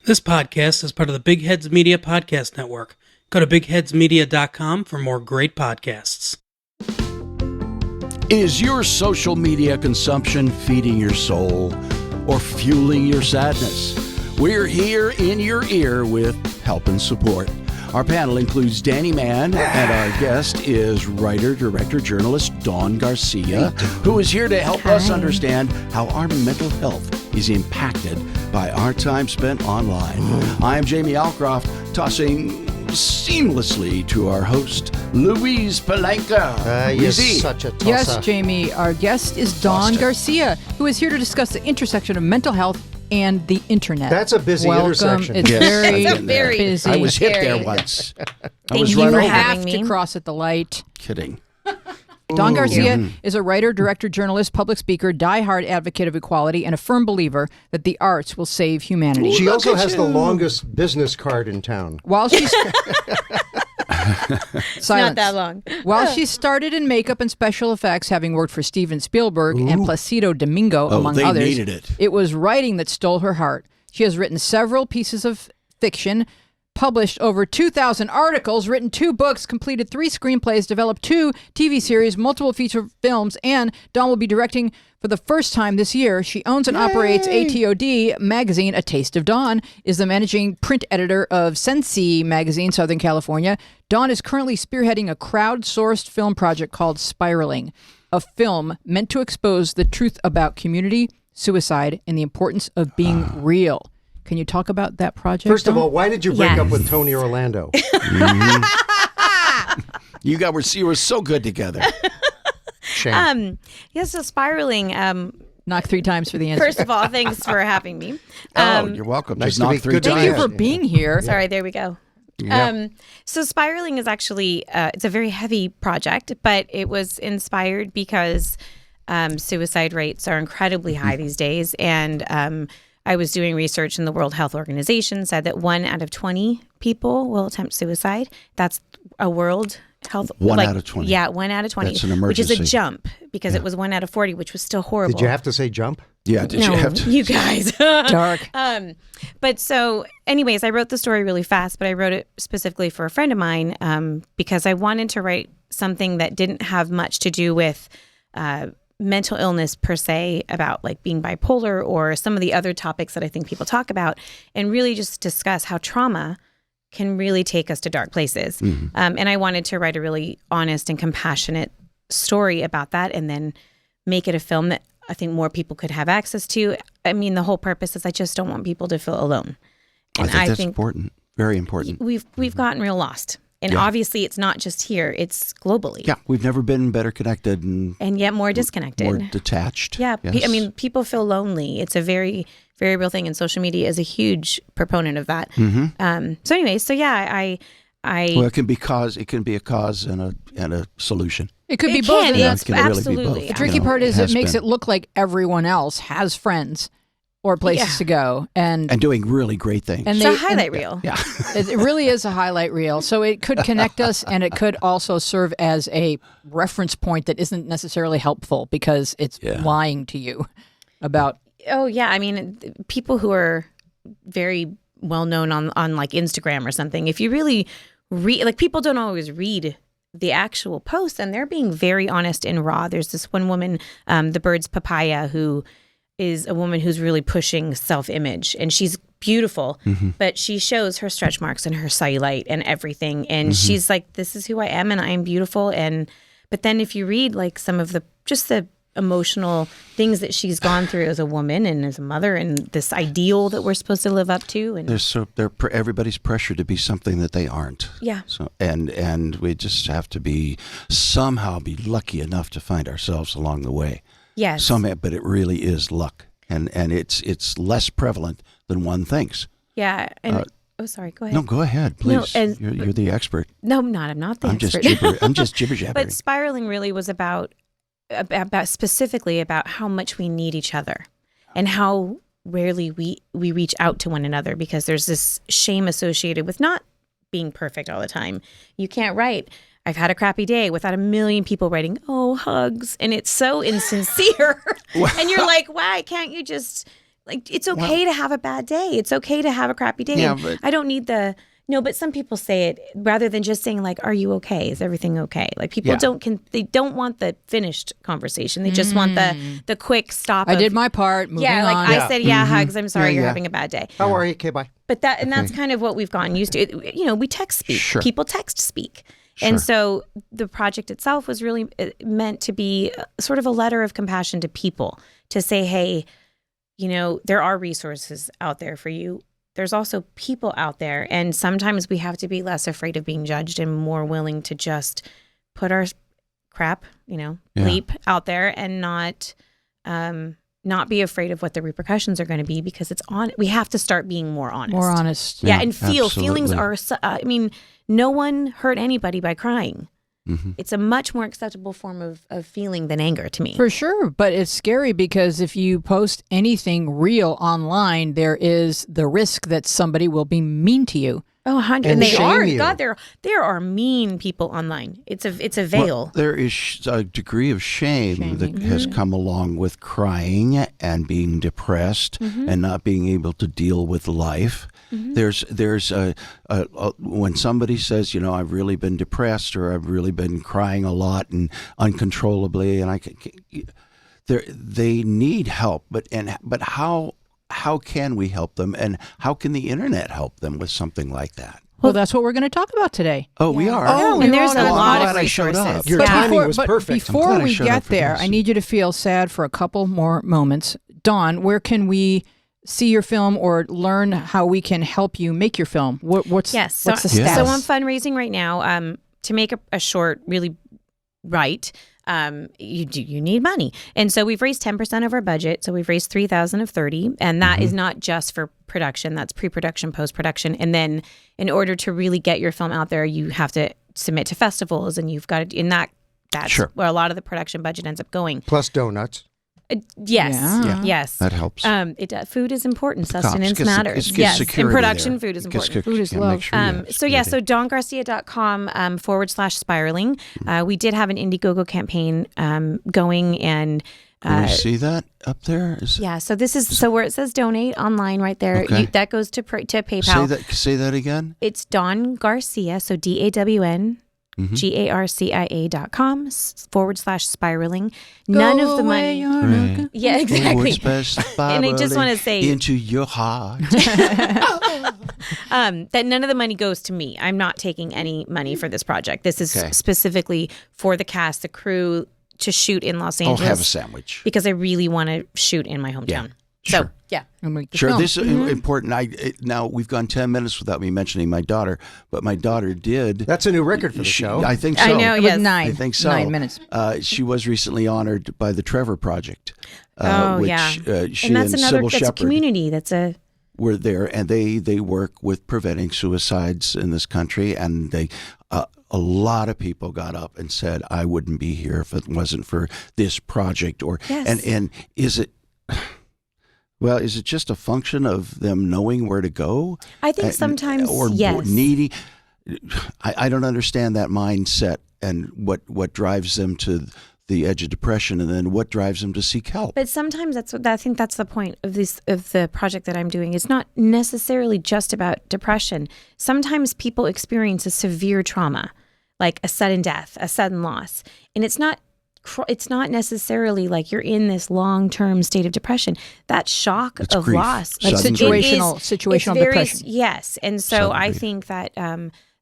This podcast is part of the Big Heads Media Podcast Network. Go to bigheadsmedia.com for more great podcasts. Is your social media consumption feeding your soul or fueling your sadness? We're here in your ear with help and support. Our panel includes Danny Mann, and our guest is writer, director, journalist Dawn Garcia, who is here to help us understand how our mental health is impacted by our time spent online. I'm Jamie Alcroft, tossing seamlessly to our host, Louise Palenka. Yes, such a tosser. Yes, Jamie. Our guest is Dawn Garcia, who is here to discuss the intersection of mental health and the internet. That's a busy intersection. It's Yes, very busy. I was hit there Very. once. I Thank was you run for over. having have me. to cross at the light. Kidding. Dawn Garcia is a writer, director, journalist, public speaker, diehard advocate of equality, and a firm believer that the arts will save humanity. She also has the longest business card in town. While she's Not that long. While she started in makeup and special effects, having worked for Steven Spielberg and Placido Domingo, among they others, needed it. It was writing that stole her heart. She has written several pieces of fiction, published over 2,000 articles, written 2 books, completed 3 screenplays, developed 2 TV series, multiple feature films, and Dawn will be directing for the first time this year. She owns and operates ATOD magazine. A Taste of Dawn is the managing print editor of Sensi magazine, Southern California. Dawn is currently spearheading a crowdsourced film project called Spiraling, a film meant to expose the truth about community, suicide, and the importance of being real. Can you talk about that project? First of Dawn? all, why did you break Yes. up with Tony Orlando? You were so good together. Shame. So spiraling. Knock 3 times for the answer. First of all, thanks for having me. You're welcome. nice Just to knock be- 3 good to times. Thank you times. for being here. Sorry, there we go. Yeah. So spiraling is actually it's a very heavy project, but it was inspired because suicide rates are incredibly high these days, and I was doing research, and the World Health Organization said that 1 out of 20 people will attempt suicide. That's a World Health. 1 out of 20. Yeah, 1 out of 20. That's an which is a emergency. jump because it was 1 out of 40, which was still horrible. Did you have to say jump? Yeah, did No, you have to? you guys. Dark. But so, anyways, I wrote the story really fast, but I wrote it specifically for a friend of mine because I wanted to write something that didn't have much to do with mental illness per se, about like being bipolar or some of the other topics that I think people talk about, and really just discuss how trauma can really take us to dark places. And I wanted to write a really honest and compassionate story about that, and then make it a film that I think more people could have access to. I mean, the whole purpose is I just don't want people to feel alone. And I think that's important. Very important. we've gotten real lost. And obviously it's not just here, it's globally. Yeah, we've never been better connected and Yet more disconnected. more detached. Yeah. Yes. I mean, people feel lonely. It's a very, very real thing. And social media is a huge proponent of that. So anyway, so yeah, I well, it can be a cause and a solution. It could be it both. can, and Yeah, that's it can really be absolutely. both. the tricky You know, part is has it makes been. it look like everyone else has friends or places to go. And And doing really great things. and It's they a highlight reel. yeah. it really is a highlight reel. So it could connect us, and it could also serve as a reference point that isn't necessarily helpful because it's lying to you about. Oh yeah, I mean, people who are very well known on like Instagram or something. If you really read, like, people don't always read the actual posts, and they're being very honest and raw. There's this one woman, the Bird's Papaya, who is a woman who's really pushing self-image, and she's beautiful, but she shows her stretch marks and her cellulite and everything, and she's like, "This is who I am, and I am beautiful." And but then if you read like some of the emotional things that she's gone through as a woman and as a mother, and this ideal that we're supposed to live up to, and Everybody's pressured to be something that they aren't. Yeah. So and we just have to somehow be lucky enough to find ourselves along the way. yes, But it really is luck, and it's less prevalent than one thinks. yeah, and sorry, go ahead. No, go ahead, please. No, and- you're the expert. No, I'm not. I'm not the I'm expert. just jibber jabbering. But spiraling really was about specifically about how much we need each other, and how rarely we reach out to one another, because there's this shame associated with not being perfect all the time. You can't write, "I've had a crappy day," without a million people writing, "Oh, hugs," and it's so insincere. And you're like, why can't you just Like, it's okay to have a bad day. It's okay to have a crappy day. Yeah, And but- I don't need but some people say it rather than just saying like, are you okay? Is everything okay? Like people they don't want the finished conversation. They just want the quick stop. I did my part. Moving Yeah, like on. I said, hugs. I'm sorry Yeah, you're yeah. having a bad day. How are you? Okay, bye. But that's kind of what we've gotten used to. We text speak. Sure. People text speak. And so the project itself was really meant to be sort of a letter of compassion to people, to say, hey, there are resources out there for you. There's also people out there. And sometimes we have to be less afraid of being judged and more willing to just put our crap, bleep out there and not be afraid of what the repercussions are going to be, because we have to start being more honest. More honest. Yeah, Yeah, and feelings absolutely. are, no one hurt anybody by crying. Mm-hmm. It's a much more acceptable form of feeling than anger to me. For sure, but it's scary because if you post anything real online, there is the risk that somebody will be mean to you. Oh, 100. And And they shame are. you. God, there are mean people online. It's a veil. Well, there is a degree of shame that has come along with crying and being depressed and not being able to deal with life. There's a when somebody says, I've really been depressed, or I've really been crying a lot and uncontrollably, and they need help. But how can we help them, and how can the internet help them with something like that? Well, that's what we're going to talk about today. Oh, we are. Oh, and there's we're a on lot I'm of glad I showed up. resources. Your But timing was but perfect. I'm Before glad I we showed get up for there, this. I need you to feel sad for a couple more moments. Dawn, where can we see your film or learn how we can help you make your film? What's Yes. So, the so status? I'm fundraising right now to make a short really right. You need money. And so we've raised 10% of our budget. So we've raised $3,000 of $30,000. And that is not just for production. That's pre-production, post-production. And then in order to really get your film out there, you have to submit to festivals, and you've got to, that's Sure. where a lot of the production budget ends up going. Plus donuts. Yes. Yeah. Yes. That helps. Food is important. Sustenance Gets matters. it gets Yes. In security production, there. food is It gets important. Food is make love. sure you have So yeah, security. so dongarcia.com /spiraling. We did have an Indiegogo campaign going, and Can we see that up there? yeah, so this is where it says donate online right there. Okay. That goes to PayPal. Say that again. It's Dawn Garcia, so DAWN. GARCIA.com /spiraling. None of the money. Right. Yeah, exactly. And I just want to say into your heart. that none of the money goes to me. I'm not taking any money for this project. This is Okay. specifically for the cast, the crew, to shoot in Los I'll Angeles. have a sandwich. Because I really want to shoot in my hometown. So, sure. yeah. And make the Sure, film. this is important. Now we've gone 10 minutes without me mentioning my daughter, but my daughter did. That's a new record for the show. I think so. I know, It was yes. I think so. 9 minutes. She was recently honored by the Trevor Project. Oh, which, yeah. She And that's and another, Sybil that's a Shepherd community. That's a, were there, and they work with preventing suicides in this country, and they a lot of people got up and said, I wouldn't be here if it wasn't for this project. Or Yes. and is it just a function of them knowing where to go? I think sometimes, or yes. needy. I don't understand that mindset and what drives them to the edge of depression, and then what drives them to seek help. But sometimes I think that's the point of the project that I'm doing. It's not necessarily just about depression. Sometimes people experience a severe trauma, like a sudden death, a sudden loss, and it's not necessarily like you're in this long-term state of depression. That shock It's of grief. loss, Like Sudden situational it's very, depression. Yes, and so Sudden I grief. think that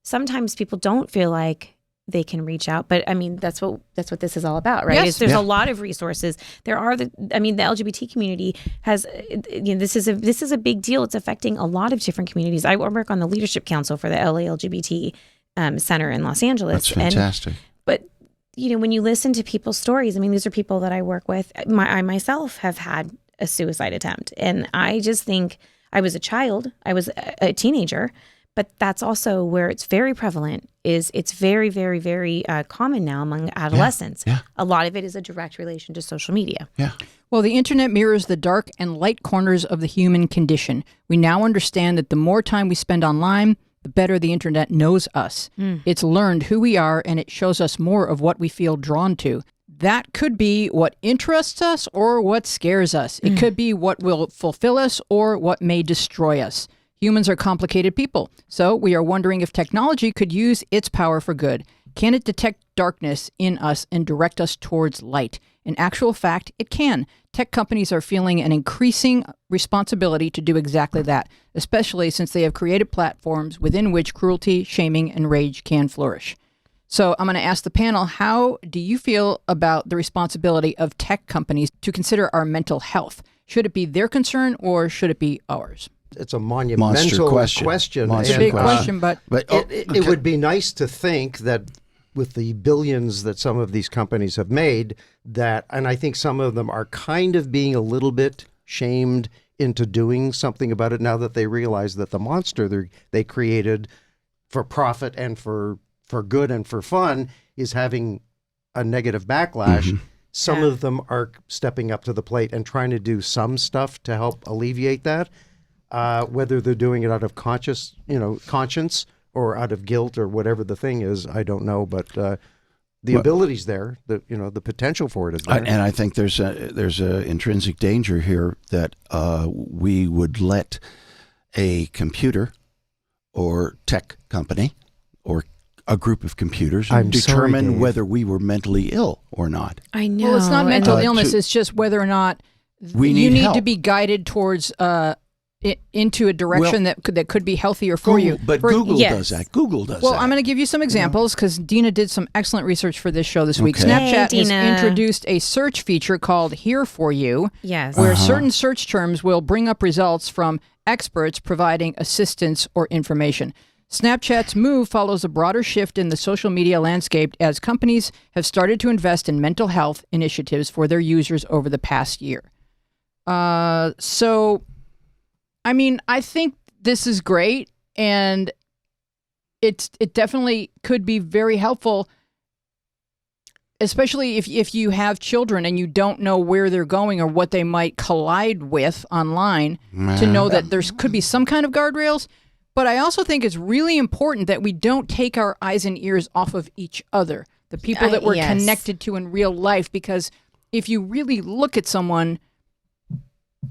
sometimes people don't feel like they can reach out, but I mean that's what this is all about, right? Yes. There's Yeah. a lot of resources. There are the LGBT community has this is a big deal. It's affecting a lot of different communities. I work on the leadership council for the LA LGBT Center in Los Angeles. That's fantastic. But when you listen to people's stories, I mean, these are people that I work with. I myself have had a suicide attempt, and I just think I was a child, I was a teenager, but that's also where it's very prevalent. It's very, very, very common now among adolescents. Yeah. A lot of it is a direct relation to social media. Yeah. Well, the internet mirrors the dark and light corners of the human condition. We now understand that the more time we spend online, the better the internet knows us. It's learned who we are, and it shows us more of what we feel drawn to. that could be what interests us or what scares us. It could be what will fulfill us or what may destroy us. Humans are complicated people, so we are wondering if technology could use its power for good. Can it detect darkness in us and direct us towards light? In actual fact, it can. Tech companies are feeling an increasing responsibility to do exactly that, especially since they have created platforms within which cruelty, shaming, and rage can flourish. So I'm going to ask the panel, how do you feel about the responsibility of tech companies to consider our mental health? Should it be their concern or should it be ours? It's a monumental question. It's a big question, but It would be nice to think that with the billions that some of these companies have made, that, and I think some of them are kind of being a little bit shamed into doing something about it now that they realize that the monster they created for profit and for good and for fun is having a negative backlash. Some of them are stepping up to the plate and trying to do some stuff to help alleviate that. Whether they're doing it out of conscience or out of guilt or whatever the thing is, I don't know. But the ability's there. The potential for it is there. And I think there's a intrinsic danger here that we would let a computer or tech company or a group of computers determine whether we were mentally ill or not. I know. well, it's not mental illness. It's just whether or not We you need need help. to be guided towards into a direction that could be healthier for you. But Google does that. Google does Well, that. I'm going to give you some examples because Dina did some excellent research for this show this week. Okay. Snapchat Hey, has Dina. introduced a search feature called Here For You, Yes. where certain search terms will bring up results from experts providing assistance or information. Snapchat's move follows a broader shift in the social media landscape as companies have started to invest in mental health initiatives for their users over the past year. So, I mean, I think this is great, and it definitely could be very helpful, especially if you have children and you don't know where they're going or what they might collide with online, to know that there could be some kind of guardrails. But I also think it's really important that we don't take our eyes and ears off of each other, the people that we're Yes. connected to in real life, because if you really look at someone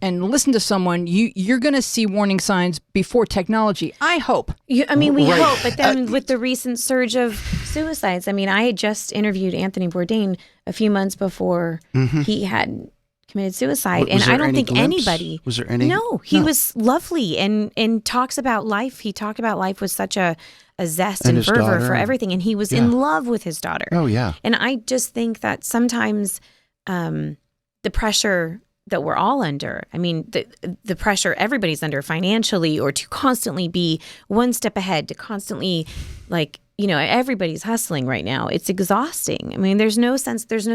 and listen to someone, you're going to see warning signs before technology. I hope. We hope, but then with the recent surge of suicides, I had just interviewed Anthony Bourdain a few months before he had committed suicide, and Was there I don't any think glimpse? anybody. Was there any? No, he was lovely and talks about life. He talked about life with such a zest And and his fervor daughter. for everything, and he was in love with his daughter. Oh, yeah. And I just think that sometimes the pressure that we're all under, the pressure everybody's under financially, or to constantly be one step ahead, to constantly, everybody's hustling right now. It's exhausting. There's no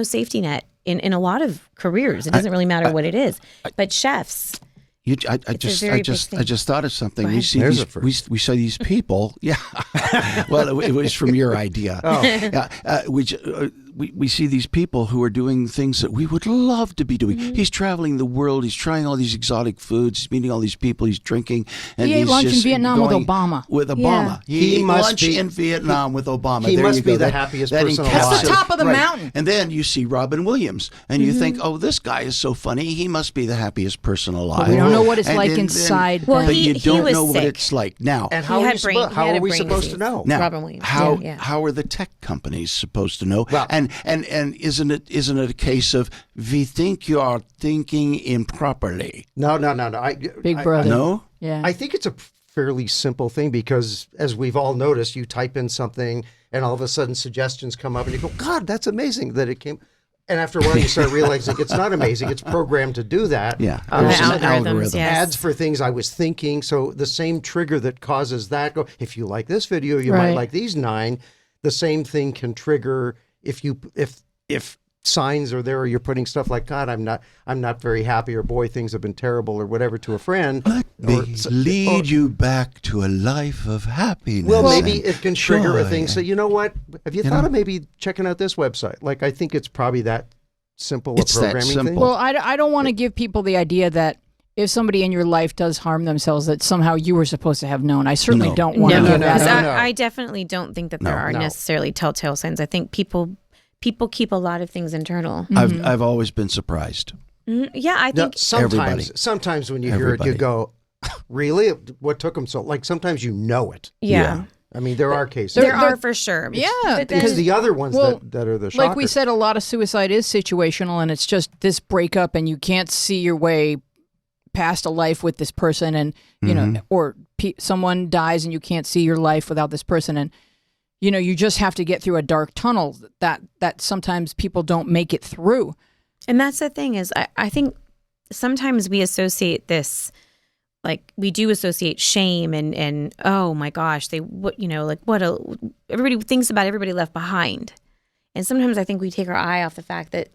safety net in a lot of careers. It doesn't really matter what it is. But chefs, I very big just thing. thought of something. Go We ahead. see There's these, a first. we saw these people. Yeah. Well, it was from your idea. Yeah. We see these people who are doing things that we would love to be doing. He's traveling the world. He's trying all these exotic foods. He's meeting all these people. He's drinking. And He ate he's lunch in just Vietnam with going- Obama. With Obama. He He ate must lunch be- in Vietnam with Obama. he There must you be go. the happiest person alive. That's the top of the Right. mountain. And then you see Robin Williams, and you think, oh, this guy is so funny. He must be the happiest person alive. But we don't know what it's And like then- inside Well, them. but he- you don't was know what sick. it's like now. And He how had are we, brain- he how had are a we brain supposed disease. to know? Now, Robin Williams. How Yeah. how are the tech companies supposed to know? Well- and isn't it a case of we think you are thinking improperly? No. Big brother. No. Yeah. I think it's a fairly simple thing because, as we've all noticed, you type in something and all of a sudden suggestions come up and you go, God, that's amazing that it came. And after a while, you start realizing it's not amazing. It's programmed to do that. Yeah. Oh, the There's an algorithms, algorithm. yes. Ads for things I was thinking. So the same trigger that causes that, go, if you like this video, you Right. might like these 9. The same thing can trigger if signs are there or you're putting stuff like, God, I'm not very happy, or boy, things have been terrible, or whatever to a friend. Let Or- me lead you back to a life of happiness. Well, maybe and it can trigger a joy. thing. So you know what? Have you thought of maybe checking out this website? Like, I think it's probably that simple It's a that programming simple. thing. Well, I don't want to give people the idea that if somebody in your life does harm themselves, that somehow you were supposed to have known. I certainly No. don't want to No, give that. because no. I definitely don't think that there are No. necessarily telltale signs. I think people people keep a lot of things internal. I've always been surprised. Yeah, I No, think sometimes when you hear it, you go, "Really? What took them so?" Like sometimes you know it. yeah. I mean, there are cases. There are for sure. Yeah, But because then- the other ones that are the shockers. like we said, a lot of suicide is situational, and it's just this breakup, and you can't see your way past a life with this person, and you know, or someone dies, and you can't see your life without this person, and you know, you just have to get through a dark tunnel that sometimes people don't make it through. And that's the thing is, I think sometimes we associate this, like we do associate shame and oh my gosh, everybody thinks about everybody left behind. And sometimes I think we take our eye off the fact that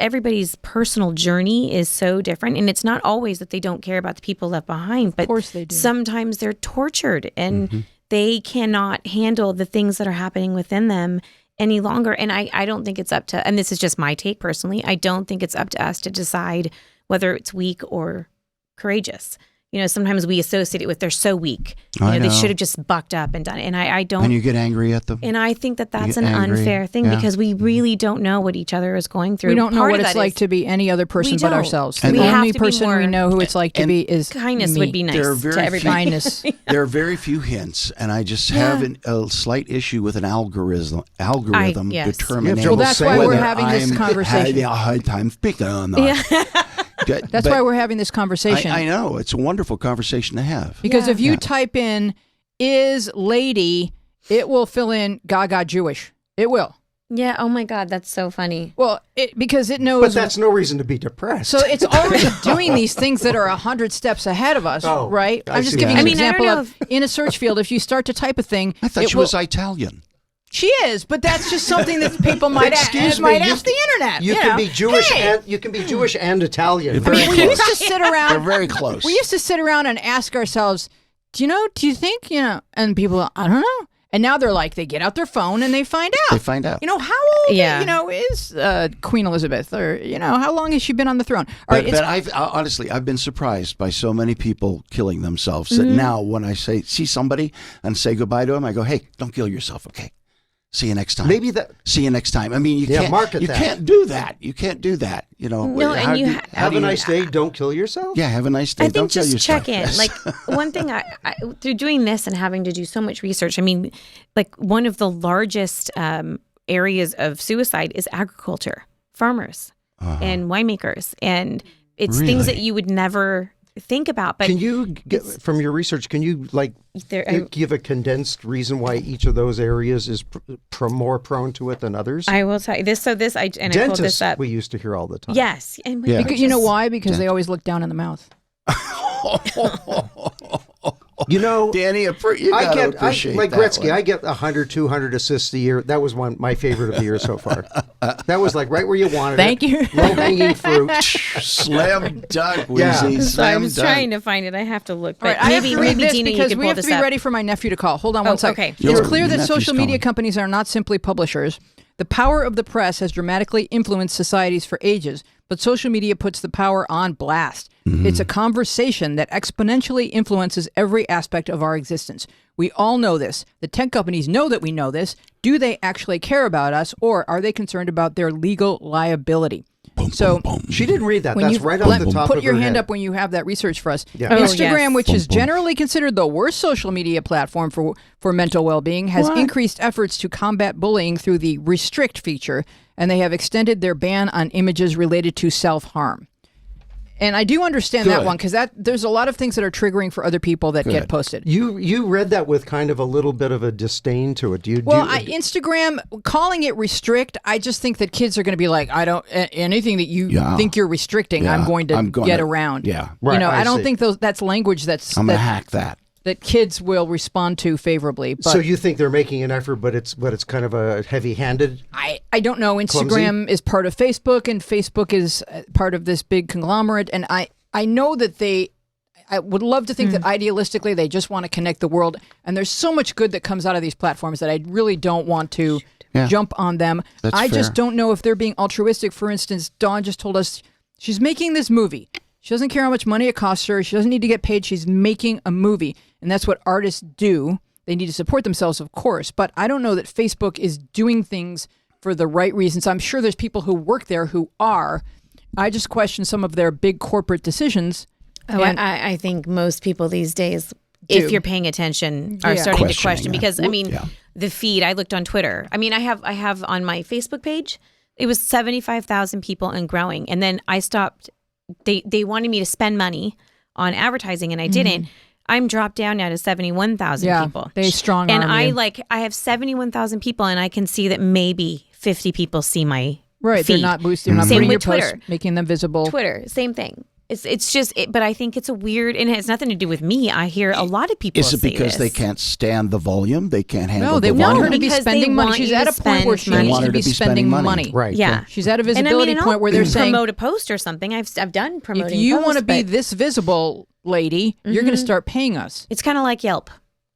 everybody's personal journey is so different, and it's not always that they don't care about the people left behind, but Of course they do. sometimes they're tortured and they cannot handle the things that are happening within them any longer. And I don't think it's up to, and this is just my take personally, I don't think it's up to us to decide whether it's weak or courageous. You know, sometimes we associate it with they're so weak. You I know, they know. should have just bucked up and done it. And I don't. And you get angry at them. And I think that that's get an angry. unfair thing Yeah. because we really don't know what each other is going through. We don't know Part what of it's that like is to be any other person we but don't. ourselves. And The we have only to be person we more- know who it's like to and be is kindness me. would be nice There are very to few- everybody. Kindness. There are very few hints, and I just have a slight issue with an algorithm yes. determining. Well, that's why we're whether having this I'm conversation. having a hard time speaking or not. That's why we're having this conversation. I know it's a wonderful conversation to have. Because if you Yeah. type in "is lady," it will fill in "Gaga Jewish." It will. Yeah. Oh my God, that's so funny. Well, because it knows. but that's no reason to be depressed. So it's already doing these things that are 100 steps ahead of us, Oh, right? I I'm just see giving that. you an I mean, I don't example know of in a search field. If you start to type a thing, I thought it she will- was Italian. She is, but that's just something that people might Excuse me, might you- ask the internet. you know. can be Jewish Hey, and you can be Jewish and Italian. Very Very we close. used to sit They're around. very close. We used to sit around and ask ourselves, do you think, and people, I don't know. And now they're like, they get out their phone and they find out. They find out. You know, how old, Yeah. is Queen Elizabeth? Or, how long has she been on the throne? All right, But I've honestly, I've been surprised by so many people killing themselves that now when I see somebody and say goodbye to them, I go, hey, don't kill yourself, okay? See you next time. Maybe that See you next time. I mean, you Yeah, can't. market you that. can't do that. You can't do that. You know. No, and how you do ha- how have do a you- nice day. Don't kill yourself. Yeah, have a nice day. I think Don't kill just yourself. check in. Yes. Like one thing I through doing this and having to do so much research, I mean, like one of the largest areas of suicide is agriculture, farmers and winemakers. And it's things that Really? you would never think about. But Can you get from your research? Can you give a condensed reason why each of those areas is more prone to it than others? I will tell you this. So this, I pulled this Dentists, up. we used to hear all the time. Yes. And Yeah. because, you know why? Because they always look down in the mouth. You know, Danny, you gotta appreciate like that Gretzky. one. I get 100, 200 assists a year. That was my favorite of the year so far. That was like right where you wanted Thank it. you. Low hanging fruit. Slam dunk, Yeah. Wheezy. So I Slam was dunk. trying to find it. I have to look. All But right, I have maybe to read this Dina, you because can we pull have to this be up. ready for my nephew to call. Hold on Oh, one second. okay. It's Your clear that nephew's social media calling. companies are not simply publishers. The power of the press has dramatically influenced societies for ages, but social media puts the power on blast. It's a conversation that exponentially influences every aspect of our existence. We all know this. The tech companies know that we know this. Do they actually care about us, or are they concerned about their legal liability? So She didn't read that. when That's you right off the top put of your her hand head. up when you have that research for us. Yeah. Oh, Instagram, yes. which is generally considered the worst social media platform for mental well-being, has increased efforts to combat bullying through the restrict feature, and they have extended their ban on images related to self-harm. And I do understand that Good. one because there's a lot of things that are triggering for other people that get posted. You read that with kind of a little bit of a disdain to it. Do you? Well, Instagram calling it restrict, I just think that kids are going to be like, I don't anything that you Yeah. think you're restricting, Yeah, I'm going to I'm gonna- get around. yeah. Right, I I don't see. think that's language that's I'm gonna hack that. that kids will respond to favorably. But so you think they're making an effort, but it's kind of a heavy-handed. I don't know. Instagram is part of Facebook, and Facebook is part of this big conglomerate. And I know that I would love to think that idealistically they just want to connect the world. And there's so much good that comes out of these platforms that I really don't want to Yeah. jump on them. That's I just fair. don't know if they're being altruistic. For instance, Dawn just told us she's making this movie. She doesn't care how much money it costs her. She doesn't need to get paid. She's making a movie. And that's what artists do. They need to support themselves, of course. But I don't know that Facebook is doing things for the right reasons. I'm sure there's people who work there who are. I just question some of their big corporate decisions. Oh, And- I think most people these days, Do. if you're paying attention, are Yeah. starting to Questioning question it. because I mean, Yeah. the feed. I looked on Twitter. I mean, I have on my Facebook page. It was 75,000 people and growing, and then I stopped. They wanted me to spend money on advertising, and I didn't. I'm dropped down now to 71,000 Yeah, people. they strong and arm I you. I have 71,000 people, and I can see that maybe 50 people see my Right, feed. they're not boosting, they're not Same putting your with posts, Twitter. making them visible. Twitter, same thing. It's just, but I think it's a weird, and it has nothing to do with me. I hear a lot of people. Is it say because they this. can't stand the volume? They can't handle No, they the want volume? her to be Because they spending money. want She's you at to a point where spend she money. needs They to want be her to be spending spending money. money. Right. Yeah, She's at a And I mean, visibility and point I'll where they're saying, promote a post or something. I've done promoting. if you posts, want to be but this visible, lady, you're going to start paying us, it's kind of like Yelp.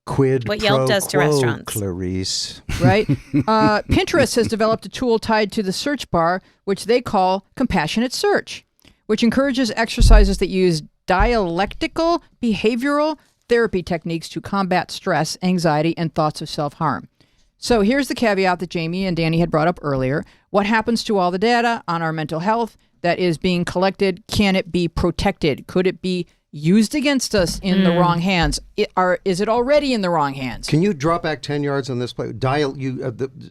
Quid What Yelp pro does to quo, restaurants. Clarice. right? Pinterest has developed a tool tied to the search bar, which they call compassionate search, which encourages exercises that use dialectical behavioral therapy techniques to combat stress, anxiety, and thoughts of self-harm. So here's the caveat that Jamie and Danny had brought up earlier. What happens to all the data on our mental health that is being collected? Can it be protected? Could it be used against us in the wrong hands? Is it already in the wrong hands? Can you drop back 10 yards on this place?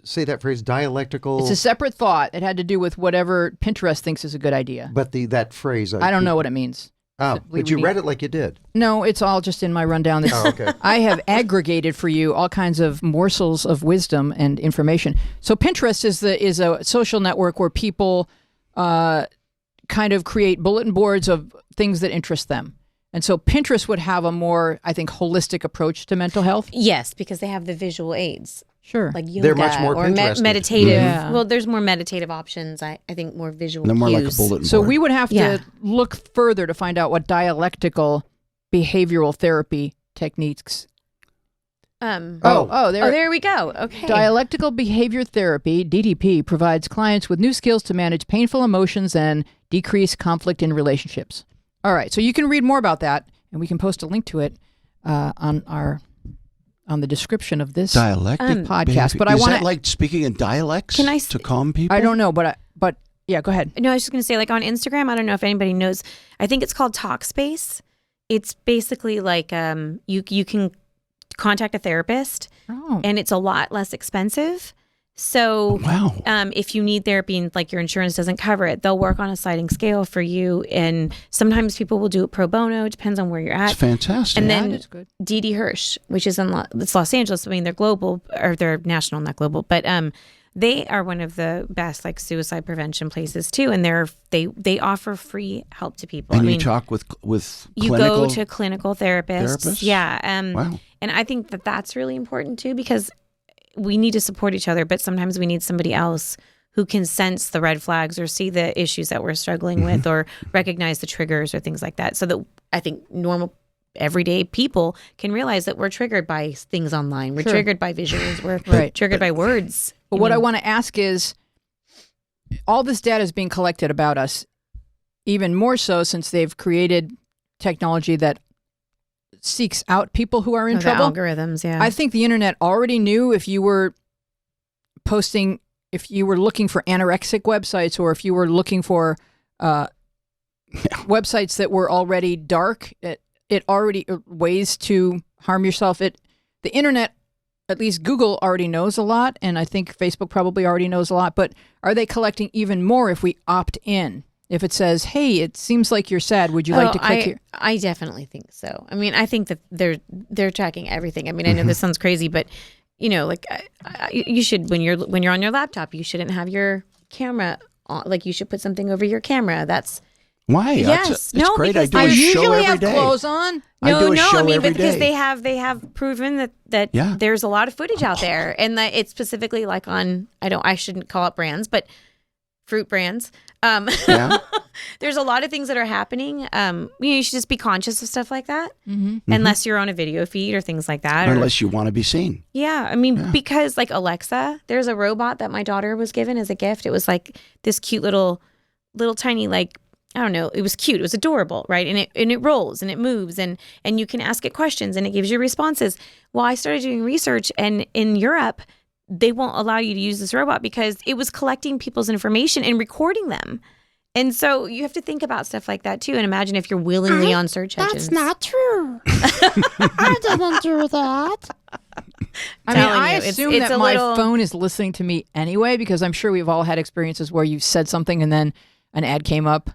Say that phrase, dialectical. It's a separate thought. It had to do with whatever Pinterest thinks is a good idea. but that phrase. I don't know what it means. Oh, but you read it like you did. No, it's all just in my rundown. This, Oh, okay. I have aggregated for you all kinds of morsels of wisdom and information. So Pinterest is a social network where people kind of create bulletin boards of things that interest them. And so Pinterest would have a more, I think, holistic approach to mental health. Yes, because they have the visual aids Sure. like yoga They're much more or Pinterested. meditative. Yeah. Well, there's more meditative options. I think more visual. They're more like a cues. bulletin So board. we would have Yeah. to look further to find out what dialectical behavioral therapy techniques. There There we go. Okay. Dialectical behavior therapy, DDP, provides clients with new skills to manage painful emotions and decrease conflict in relationships. All right, so you can read more about that, and we can post a link to it on the description of this dialectic podcast. behavior. But I Is want that to. like speaking in dialects Can I to calm people? I don't know, but yeah, go ahead. No, I was just going to say, like on Instagram, I don't know if anybody knows. I think it's called Talkspace. It's basically like you can contact a therapist, Oh, and it's a lot less expensive. So Wow. if you need therapy and like your insurance doesn't cover it, they'll work on a sliding scale for you. And sometimes people will do it pro bono. It depends on where you're It's at. fantastic. And that then is good. Dee Dee Hirsch, which is it's Los Angeles. I mean, they're global, or they're national, not global, but they are one of the best like suicide prevention places too. And they offer free help to people. and I you mean, talk with you clinical go to clinical therapists. therapists? Yeah. Wow. And I think that that's really important too, because we need to support each other, but sometimes we need somebody else who can sense the red flags or see the issues that we're struggling with or recognize the triggers or things like that. So that I think normal everyday people can realize that we're triggered by things online. We're Sure. triggered by visuals. We're Right. triggered by words. But what I want to ask is, all this data is being collected about us, even more so since they've created technology that seeks out people who are in the trouble. algorithms, yeah. I think the internet already knew if you were posting, if you were looking for anorexic websites, or if you were looking for websites that were already dark. It already ways to harm yourself. The internet, at least Google, already knows a lot, and I think Facebook probably already knows a lot. But are they collecting even more if we opt in? If it says, "Hey, it seems like you're sad. Would you like to click here?" I definitely think so. I mean, I think that they're tracking everything. I mean, I know this sounds crazy, but you know, like you should when you're on your laptop, you shouldn't have your camera on. Like you should put something over your camera. That's Why? Yes. It's No, great. I because do I a show usually every have day. clothes on. I do a show I mean, every but because day. they have proven that Yeah. there's a lot of footage out there, and that it's specifically like on I shouldn't call it brands, but fruit brands. Yeah. There's a lot of things that are happening. You should just be conscious of stuff like that, Mm-hmm. unless you're on a video feed or things like that. Or, Unless you want to be seen. yeah, I mean, because like Alexa, there's a robot that my daughter was given as a gift. It was like this cute little tiny, like, I don't know, it was cute. It was adorable, right? And it rolls and it moves and you can ask it questions and it gives you responses. Well, I started doing research, and in Europe, they won't allow you to use this robot because it was collecting people's information and recording them. And so you have to think about stuff like that too, and imagine if you're willingly on search engines. That's not true. I didn't do that. I mean, I assume that my phone is listening to me anyway, because I'm sure we've all had experiences where you said something and then an ad came up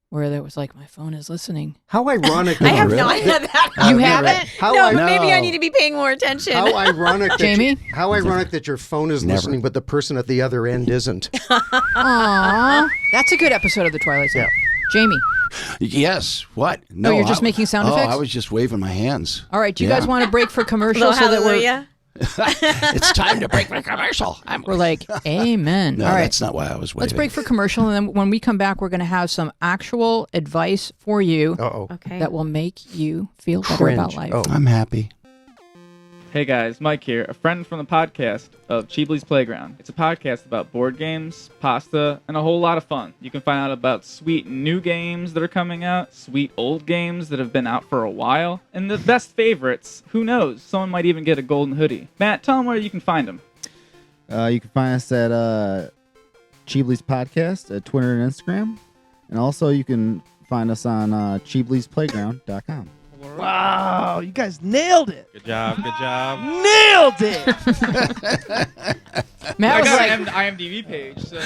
where there was like, my phone is listening. How ironic. I have not had that. You haven't? But maybe I need to be paying more attention. How ironic, that Jamie? How ironic that your phone is listening, but the person at the other end isn't. Aww. That's a good episode of The Twilight Zone. Yeah. Jamie. Yes. What? No, you're just making sound effects? I was just waving my hands. All right. Do you guys want to break for commercial so that we're It's time to break for commercial. we're like, amen. No, All right. that's not why I was waving. Let's break for commercial, and then when we come back, we're going to have some actual advice for you Okay. that will make you feel better about life. Oh. I'm happy. Hey guys, Mike here, a friend from the podcast of Cheebly's Playground. It's a podcast about board games, pasta, and a whole lot of fun. You can find out about sweet new games that are coming out, sweet old games that have been out for a while, and the best favorites. Who knows? Someone might even get a golden hoodie. Matt, tell them where you can find them. You can find us at Cheebly's Podcast at Twitter and Instagram. And also you can find us on Cheebly'sPlayground.com. Wow, you guys nailed it. Good job. Nailed it. Matt was like, an IMDb page, so...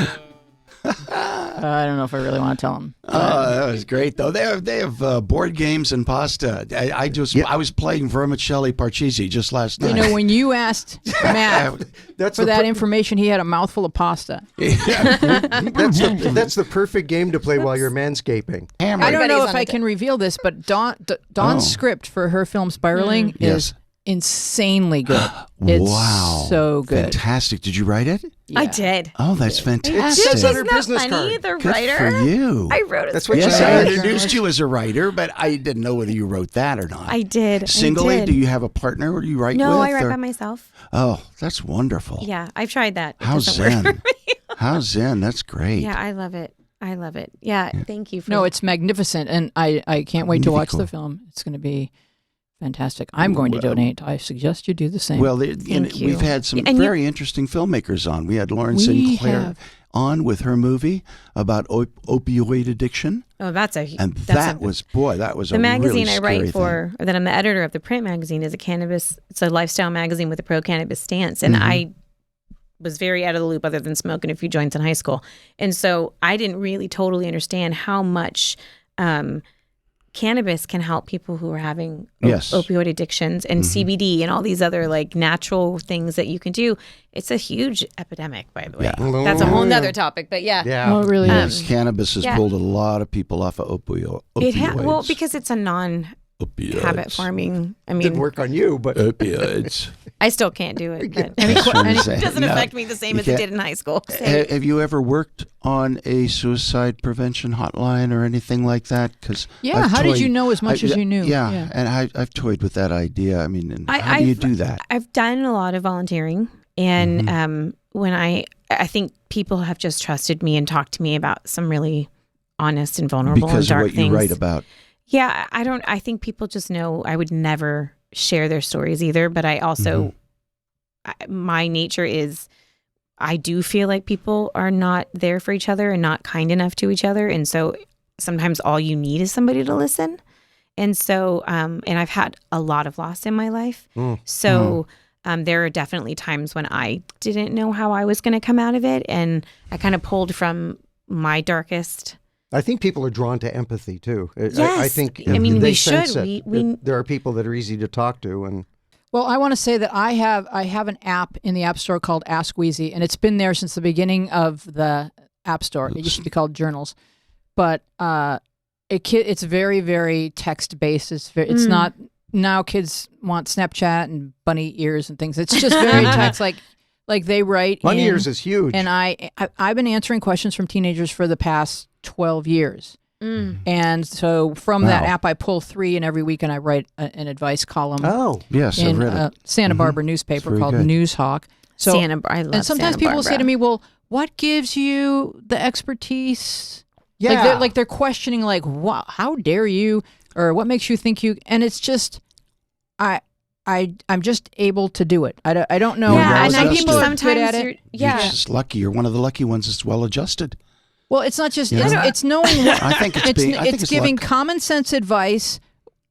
I don't know if I really want to tell him. That was great, though. They have board games and pasta. I was playing Vermicelli Parcheesi just last night. You know, when you asked Matt That's for that information, he had a mouthful of pasta. That's the perfect game to play while you're manscaping. I don't know Everybody's if on I it. can reveal this, but Dawn's script for her film Spiraling is insanely good. It's wow. so good. Fantastic. Did you write it? I Yeah. did. Oh, that's fantastic. It says on her Isn't that business funny? card. The Good writer. for you. I wrote it. That's what Yes, she I said. introduced you as a writer, but I didn't know whether you wrote that or not. I did. Singly, I did. do you have a partner or do you write No, with? I write or- by myself. Oh, that's wonderful. Yeah, I've tried that. It How doesn't work zen. for me. How zen. That's great. Yeah, I love it. I love it. Yeah, thank you for No, it's magnificent, and I can't wait to Really watch cool. the film. It's going to be fantastic. I'm going to donate. I suggest you do the same. Well, Thank you. we've had some And you- very interesting filmmakers on. We had Lauren We Sinclair have. on with her movie about opioid addiction, Oh, that's a and that's that was a the magazine really I write scary for, or that I'm the editor of. The print magazine is a cannabis. It's a lifestyle magazine with a pro cannabis stance, and I was very out of the loop, other than smoking a few joints in high school, and so I didn't really totally understand how much cannabis can help people who are having Yes. opioid addictions, and CBD and all these other like natural things that you can do. It's a huge epidemic, by the way. Yeah. That's a whole nother topic, but yeah. Yeah. well, it really Yes, is. cannabis has yeah. pulled a lot of people off of opioids. Well, because it's a non-habit opioids. forming. I Didn't mean, work on you, but Opioids. I still can't do it. But That's what I'm it saying. doesn't No, affect me the same you as it can't- did in high school. Have you ever worked on a suicide prevention hotline or anything like that? Because Yeah, how did you know as much as you knew? Yeah, Yeah. and I've toyed with that idea. I mean, and how do I've- you do that? I've done a lot of volunteering, and when I think people have just trusted me and talked to me about some really honest and vulnerable Because and dark of what things. you write about. Yeah, I think people just know I would never share their stories either. But I also, my nature is, I do feel like people are not there for each other and not kind enough to each other. And so sometimes all you need is somebody to listen. And so, and I've had a lot of loss in my life. So there are definitely times when I didn't know how I was going to come out of it. And I kind of pulled from my darkest. I think people are drawn to empathy too. I Yes. think I mean, they we sense should. it. We- There are people that are easy to talk to, and Well, I want to say that I have an app in the App Store called Ask Wheezy, and it's been there since the beginning of the App Store. It used to be called Journals, but it's very, very text based. It's not now. Kids want Snapchat and bunny ears and things. It's just very text like they write. bunny in, ears is huge. and I've been answering questions from teenagers for the past 12 years. And so from that Wow. app, I pull 3, and every week, and I write an advice column oh, Yes, I've in read it. a Santa Barbara newspaper very called good. Newshawk. So, I love and sometimes Santa people say Barbara. to me, "Well, what gives you the expertise?" yeah. Like they're questioning, like, "Wow, how dare you?" or "What makes you think you?" And it's just, I I'm just able to do it. I don't know. Yeah, well and adjusted. I think People are sometimes good at you're, it. yeah. You're just lucky. You're one of the lucky ones that's well adjusted. Well, it's not just Yeah. it's knowing what I think it's being. I think it's giving luck. common sense advice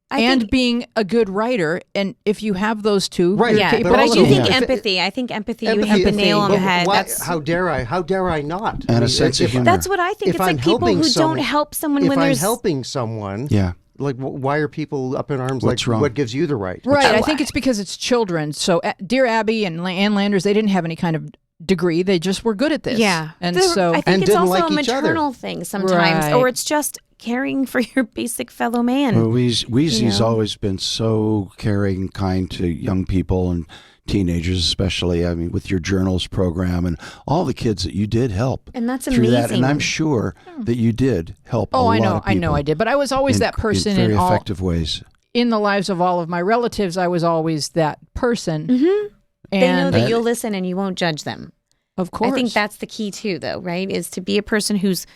I and think- being a good writer. And if you have those two, Right, you're Yeah, capable but I of do it. think Yeah. empathy. I think empathy. You Empathy, hit the nail on the but head. why- That's how dare I not? And a sense of if- humor. that's what I think. If It's like I'm people helping who someone- don't help someone If when I'm there's helping someone, Yeah. like why are people up in arms? What's like wrong? what gives you the right? Right. I Oh, think it's because it's children. So Dear Abby and Ann Landers, they didn't have any kind of degree. They just were good at this. Yeah. And The- so I think And it's didn't also like a each other. maternal thing sometimes, Right. or it's just caring for your basic fellow man. Well, Wheezy's You know? always been so caring, kind to young people and teenagers, especially. I mean, with your journals program and all the kids that you did help And that's through that. And amazing. I'm sure that you did help. a Oh, I lot know, of people I did. But I was always in- that person in very in all effective ways. in the lives of all of my relatives. I was always that person. Mm-hmm. They know And that you'll listen and you won't judge them. of course, I think that's the key too, though, right? Is to be a person who's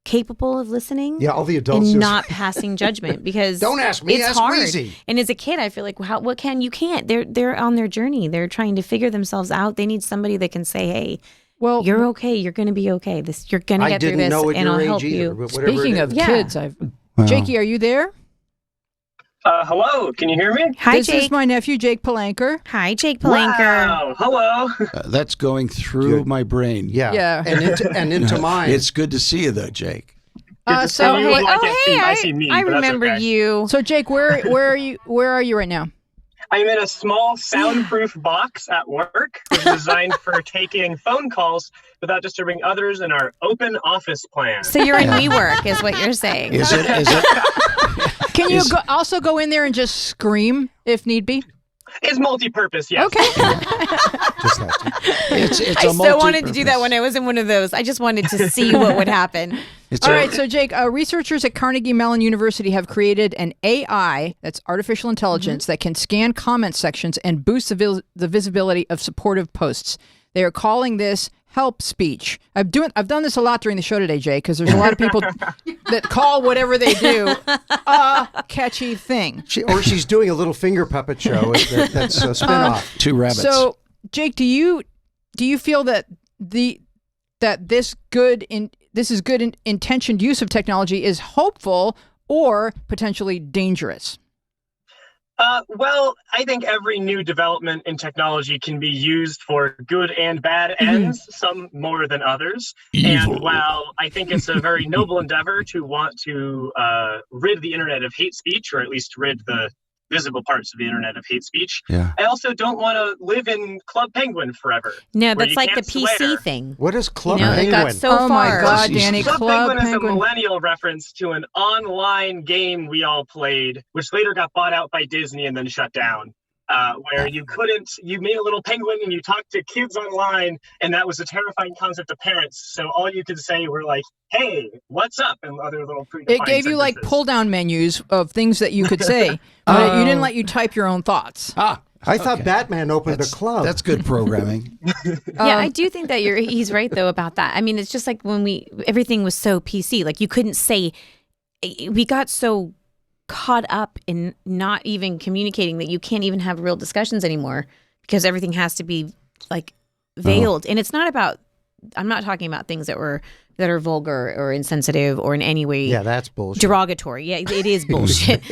capable of listening. Yeah, all the adults and just- not passing judgment because Don't ask me, it's ask hard. Wheezy. And as a kid, I feel like what can you can't. They're on their journey. They're trying to figure themselves out. They need somebody that can say, "Hey, well, you're okay. You're going to be okay. You're going to I get through didn't this, know at and your I'll age help either. you." But whatever speaking it of is. Yeah. kids, Jakey, are you there? Hello, can you hear me? Hi, This Jake. is my nephew, Jake Palanker. Hi, Jake Palanker. Wow, hello. That's going through Good. my brain. Yeah. and into mine. It's good to see you, though, Jake. Good to So see you. hey- Well, I can't see, I I see me, I but that's remember okay. you. So Jake, where are you? Where are you right now? I'm in a small soundproof box at work. It's designed for taking phone calls without disturbing others in our open office plan. So you're in WeWork, is what you're saying. Is it? Can you Is- also go in there and just scream if need be? It's multi-purpose, yes. Okay. Just that. It's I so wanted to do that when I was in one of those. I just wanted to see what would happen. It's All a- right, so Jake, researchers at Carnegie Mellon University have created an AI, that's artificial intelligence, that can scan comment sections and boost the visibility of supportive posts. They are calling this help speech. I've done this a lot during the show today, Jake, because there's a lot of people that call whatever they do a catchy thing. She's doing a little finger puppet show that's a spinoff. Two rabbits. So, Jake, do you feel that this is good intentioned use of technology is hopeful or potentially dangerous? Well, I think every new development in technology can be used for good and bad ends, some more than others. Evil. And while I think it's a very noble endeavor to want to rid the internet of hate speech, or at least rid the visible parts of the internet of hate speech, Yeah. I also don't want to live in Club Penguin forever. No, where that's you like the can't PC swear. thing. What is Club You know, it Penguin? got so Oh my far. God, Jesus. Danny, Club Club Penguin is a Penguin. millennial reference to an online game we all played, which later got bought out by Disney and then shut down. Where you made a little penguin and you talked to kids online, and that was a terrifying concept to parents. So all you could say were like, "Hey, what's up?" and other little predefined It gave you like sentences. pull-down menus of things that you could say, but you didn't let you type your own thoughts. I thought Batman opened a club. That's good programming. Yeah, I do think that he's right though about that. I mean, it's just like when everything was so PC, like you couldn't say, we got so caught up in not even communicating that you can't even have real discussions anymore because everything has to be like veiled. And it's not about, I'm not talking about things that are vulgar or insensitive or in any way Yeah, that's bullshit. derogatory. Yeah, it is bullshit.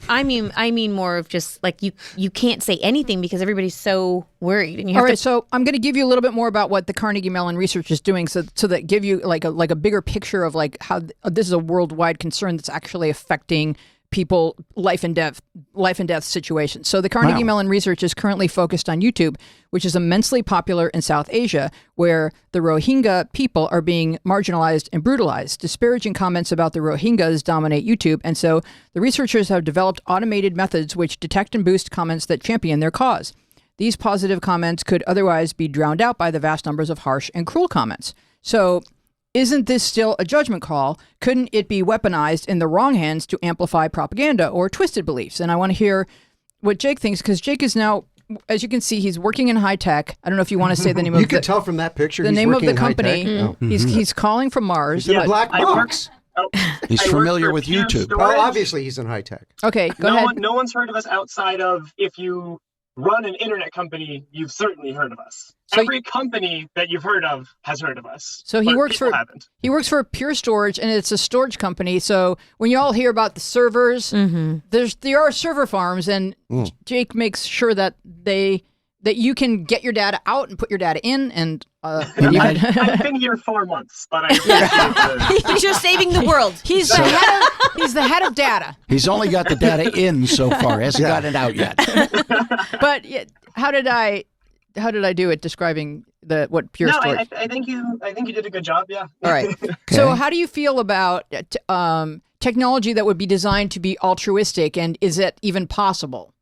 I mean more of just like you can't say anything because everybody's so worried, and you have All right, to. so I'm going to give you a little bit more about what the Carnegie Mellon research is doing, so that give you like a bigger picture of like how this is a worldwide concern that's actually affecting people, life and death situations. So the Carnegie Mellon research is currently focused on YouTube, which is immensely popular in South Asia, where the Rohingya people are being marginalized and brutalized. Disparaging comments about the Rohingyas dominate YouTube, and so the researchers have developed automated methods which detect and boost comments that champion their cause. These positive comments could otherwise be drowned out by the vast numbers of harsh and cruel comments. So isn't this still a judgment call? Couldn't it be weaponized in the wrong hands to amplify propaganda or twisted beliefs? And I want to hear what Jake thinks, because Jake is now, as you can see, he's working in high tech. I don't know if you want to say the name You of could tell from that picture. the he's name of working the in high tech. company. Oh. He's calling from Mars. He's in a but- black I work- box. He's I work familiar for with Pure YouTube. Storage. Oh, obviously he's in high tech. Okay, go ahead. No one's heard of us outside of if you run an internet company, you've certainly heard of us. So Every company that you've heard of has heard of us. So he but works people for haven't. he works for Pure Storage, and it's a storage company. So when you all hear about the servers, there are server farms, and Jake makes sure that you can get your data out and put your data in. And I've been here 4 months, but He's just saving the world. he's the head of data. He's only got the data in so far. Hasn't got it out yet. But how did I do it describing what Pure Storage? I think you did a good job. Yeah. All right. So how do you feel about technology that would be designed to be altruistic, and is it even possible?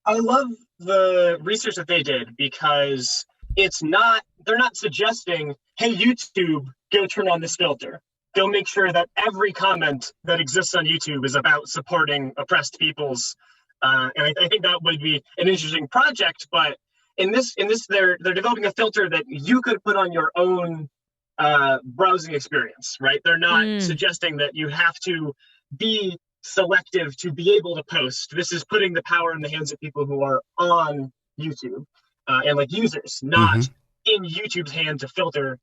I love the research that they did because they're not suggesting, hey, YouTube, go turn on this filter. Go make sure that every comment that exists on YouTube is about supporting oppressed peoples. And I think that would be an interesting project, but in this, they're developing a filter that you could put on your own browsing experience, right? They're not suggesting that you have to be selective to be able to post. This is putting the power in the hands of people who are on YouTube and like users, not in YouTube's hand to filter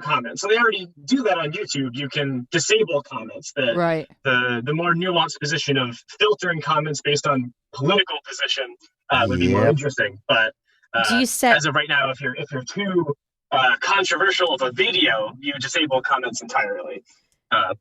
comments. So they already do that on YouTube. You can disable comments. The more nuanced position of filtering comments based on political position would be more interesting. But as of right now, if you're too controversial of a video, you disable comments entirely.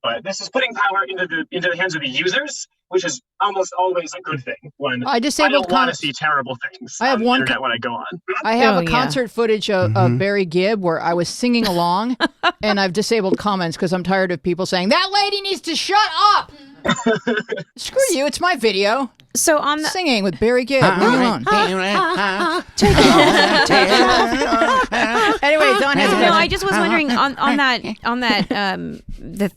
But this is putting power into the hands of the users, which is almost always a good thing. When I don't want to see terrible things on the internet when I go on. I have a concert footage of Barry Gibb where I was singing along, and I've disabled comments because I'm tired of people saying, that lady needs to shut up! Screw you, it's my video. So on the singing with Barry Gibb. Leave me alone. Anyway, Don has no. I just was wondering on that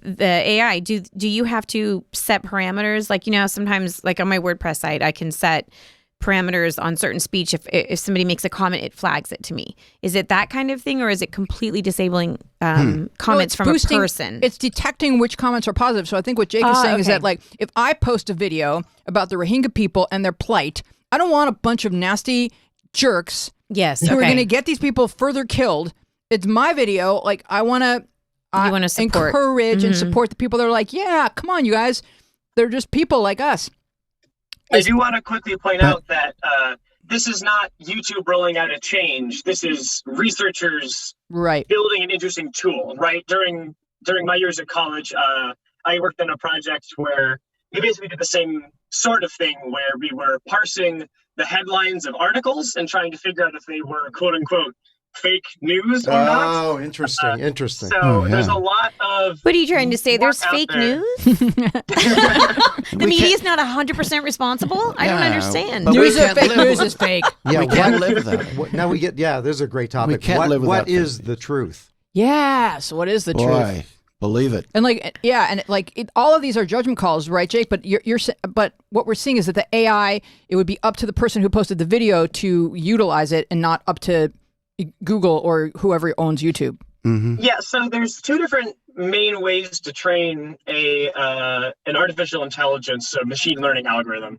the AI. Do you have to set parameters? Like, you know, sometimes like on my WordPress site, I can set parameters on certain speech. If somebody makes a comment, it flags it to me. Is it that kind of thing, or is it completely disabling comments from a person? It's detecting which comments are positive. So I think what Jake is saying is that, like, if I post a video about the Rohingya people and their plight, I don't want a bunch of nasty jerks who are going to get these people further killed. It's my video. Like, I want to encourage and support the people that are like, yeah, come on, you guys. They're just people like us. I do want to quickly point out that this is not YouTube rolling out a change. This is researchers building an interesting tool, right? During my years at college, I worked on a project where we basically did the same sort of thing where we were parsing the headlines of articles and trying to figure out if they were quote unquote fake news or not. Oh, interesting. So there's a lot of. What are you trying to say? There's fake news? The media is not 100% responsible? I don't understand. News of fake news is fake. Yeah, we can't live that. Now we get, there's a great topic. We can't live what without is the truth? Yes, what is the truth? Believe it. And all of these are judgment calls, right, Jake? But but what we're seeing is that the AI, it would be up to the person who posted the video to utilize it, and not up to Google or whoever owns YouTube. Yeah, so there's two different main ways to train an artificial intelligence, a machine learning algorithm.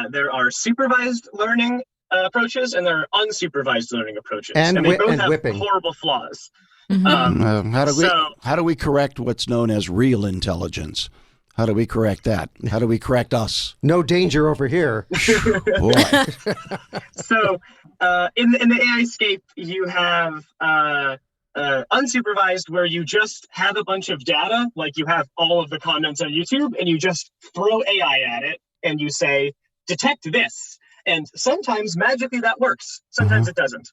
There are supervised learning approaches, and there are unsupervised learning approaches, and they both have horrible flaws. How do we correct what's known as real intelligence? How do we correct that? How do we correct us? No danger over here. Boy. So in the AI scape, you have unsupervised, where you just have a bunch of data, like you have all of the comments on YouTube, and you just throw AI at it, and you say, detect this. And sometimes magically that works. Sometimes it doesn't.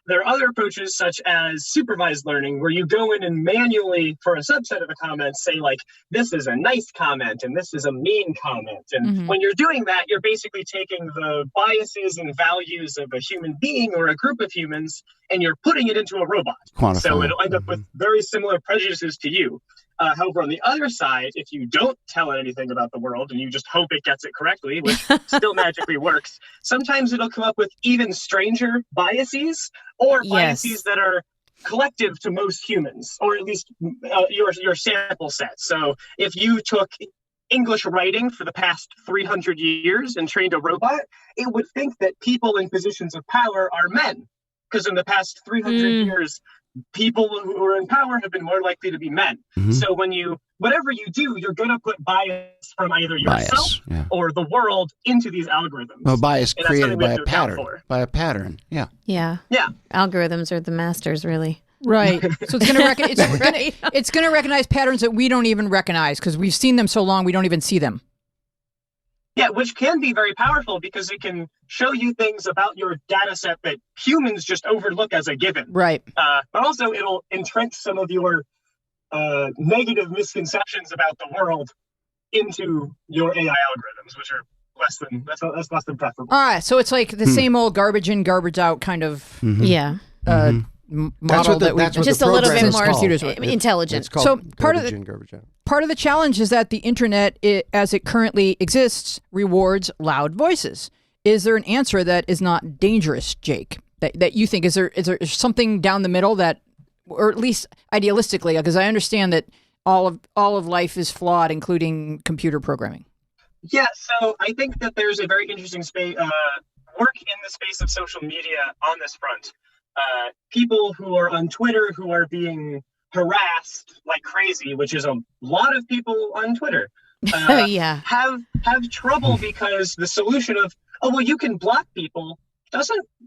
There are other approaches such as supervised learning, where you go in and manually, for a subset of the comments, say like, this is a nice comment and this is a mean comment. And when you're doing that, you're basically taking the biases and values of a human being or a group of humans, and you're putting it into a robot. So it'll end up with very similar prejudices to you. However, on the other side, if you don't tell it anything about the world and you just hope it gets it correctly, which still magically works, sometimes it'll come up with even stranger biases, or biases that are collective to most humans, or at least your sample set. So if you took English writing for the past 300 years and trained a robot, it would think that people in positions of power are men. Because in the past 300 years, people who are in power have been more likely to be men. So whatever you do, you're going to put bias from either yourself or the world into these algorithms. Well, bias And that's created something we by have a to account pattern. for. By a pattern, yeah. Yeah. Yeah. Algorithms are the masters, really. Right. So it's going to it's going to recognize patterns that we don't even recognize because we've seen them so long we don't even see them. Yeah, which can be very powerful because it can show you things about your data set that humans just overlook as a given. Right. But also it'll entrench some of your negative misconceptions about the world into your AI algorithms, which are less than preferable. All right. So it's like the same old garbage in, garbage out kind of Yeah. model that we just a little bit more intelligent. It's called So part of garbage the- in, garbage out. Part of the challenge is that the internet, as it currently exists, rewards loud voices. Is there an answer that is not dangerous, Jake? That you think is there something down the middle that, or at least idealistically, because I understand that all of life is flawed, including computer programming. Yeah, so I think that there's a very interesting work in the space of social media on this front. People who are on Twitter who are being harassed like crazy, which is a lot of people on Twitter, have trouble because the solution of, oh, well, you can block people